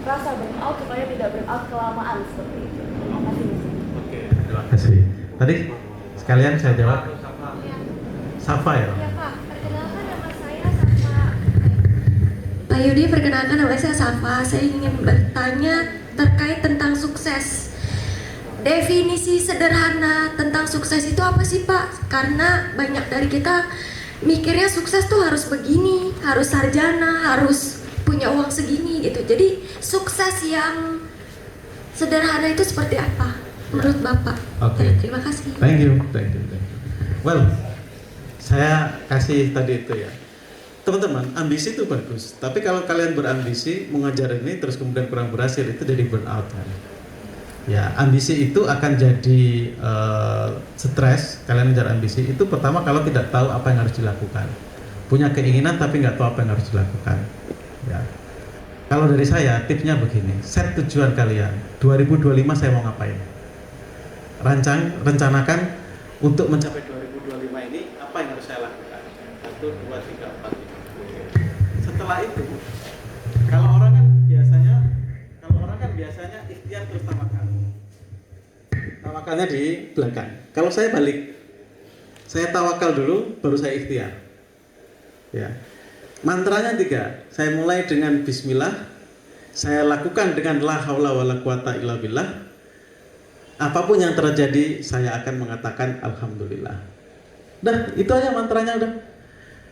rasa burnout supaya tidak burnout kelamaan seperti itu. Terima kasih. Oke, terima kasih. Tadi sekalian saya jawab. Safa ya? Ya Pak, perkenalkan nama saya Safa. Pak Yudi, perkenalkan nama saya Safa. Saya ingin bertanya terkait tentang sukses. Definisi sederhana tentang sukses itu apa sih Pak? Karena banyak dari kita mikirnya sukses tuh harus begini, harus sarjana, harus punya uang segini gitu. Jadi sukses yang sederhana itu seperti apa menurut Bapak? Oke. Terima kasih. Thank you. Well, saya kasih tadi itu ya. Teman-teman, ambisi itu bagus. Tapi kalau kalian berambisi mengajar ini terus kemudian kurang berhasil, itu jadi burnout kan. Ya, ambisi itu akan jadi stres. Kalian mengejar ambisi itu pertama kalau tidak tahu apa yang harus dilakukan. Punya keinginan tapi nggak tahu apa yang harus dilakukan. Ya. Kalau dari saya, tipsnya begini. Set tujuan kalian. 2025 saya mau ngapain? Rencanakan untuk mencapai 2025 ini apa yang harus saya lakukan? 1, 2, 3, 4, 5. Setelah itu, kalau orang kan biasanya ikhtiar terus tawakal. Tawakalnya di belakang. Kalau saya balik, saya tawakal dulu, baru saya ikhtiar. Ya. Mantranya 3. Saya mulai dengan Bismillah. Saya lakukan dengan la haula wala quwata illa billah. Apapun yang terjadi, saya akan mengatakan alhamdulillah. Dah, itu aja mantranya udah.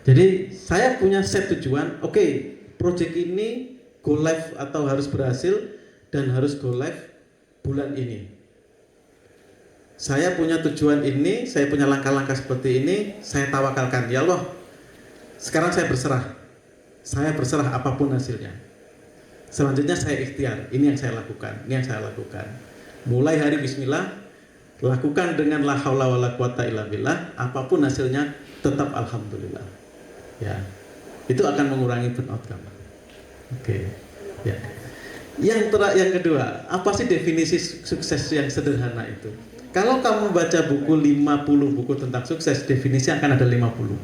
Jadi saya punya set tujuan. Oke, project ini go live atau harus berhasil dan harus go live bulan ini. Saya punya tujuan ini, saya punya langkah-langkah seperti ini, saya tawakalkan. Ya Allah, sekarang saya berserah. Saya berserah apapun hasilnya. Selanjutnya saya ikhtiar. Ini yang saya lakukan. Mulai hari Bismillah, lakukan dengan la haula wala quwata illa billah. Apapun hasilnya, tetap alhamdulillah. Ya, itu akan mengurangi burnout kamu. Oke. Ya. Yang kedua, apa sih definisi sukses yang sederhana itu? Kalau kamu baca buku 50 buku tentang sukses, definisi akan ada 50.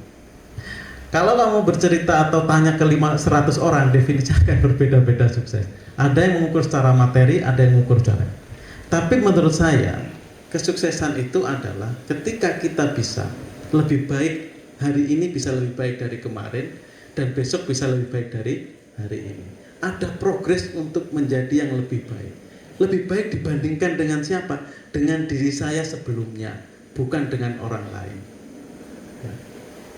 Kalau kamu bercerita atau tanya ke 100 orang, definisi akan berbeda-beda sukses. Ada yang mengukur secara materi, ada yang mengukur secara. Tapi menurut saya, kesuksesan itu adalah ketika kita bisa lebih baik hari ini, bisa lebih baik dari kemarin, dan besok bisa lebih baik dari hari ini. Ada progres untuk menjadi yang lebih baik. Lebih baik dibandingkan dengan siapa? Dengan diri saya sebelumnya, bukan dengan orang lain. Ya.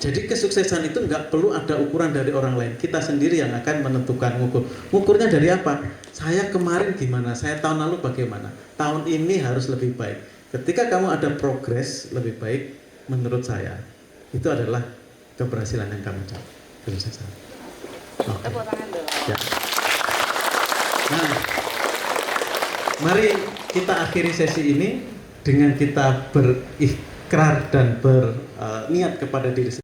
Jadi kesuksesan itu nggak perlu ada ukuran dari orang lain. Kita sendiri yang akan menentukan ngukur. Ngukurnya dari apa? Saya kemarin gimana? Saya tahun lalu bagaimana? Tahun ini harus lebih baik. Ketika kamu ada progres lebih baik, menurut saya itu adalah keberhasilan yang kamu capai. Kesuksesan. Okay. Tepuk tangan dulu. Ya. Nah, mari kita akhiri sesi ini dengan kita berikrar dan berniat kepada diri sendiri.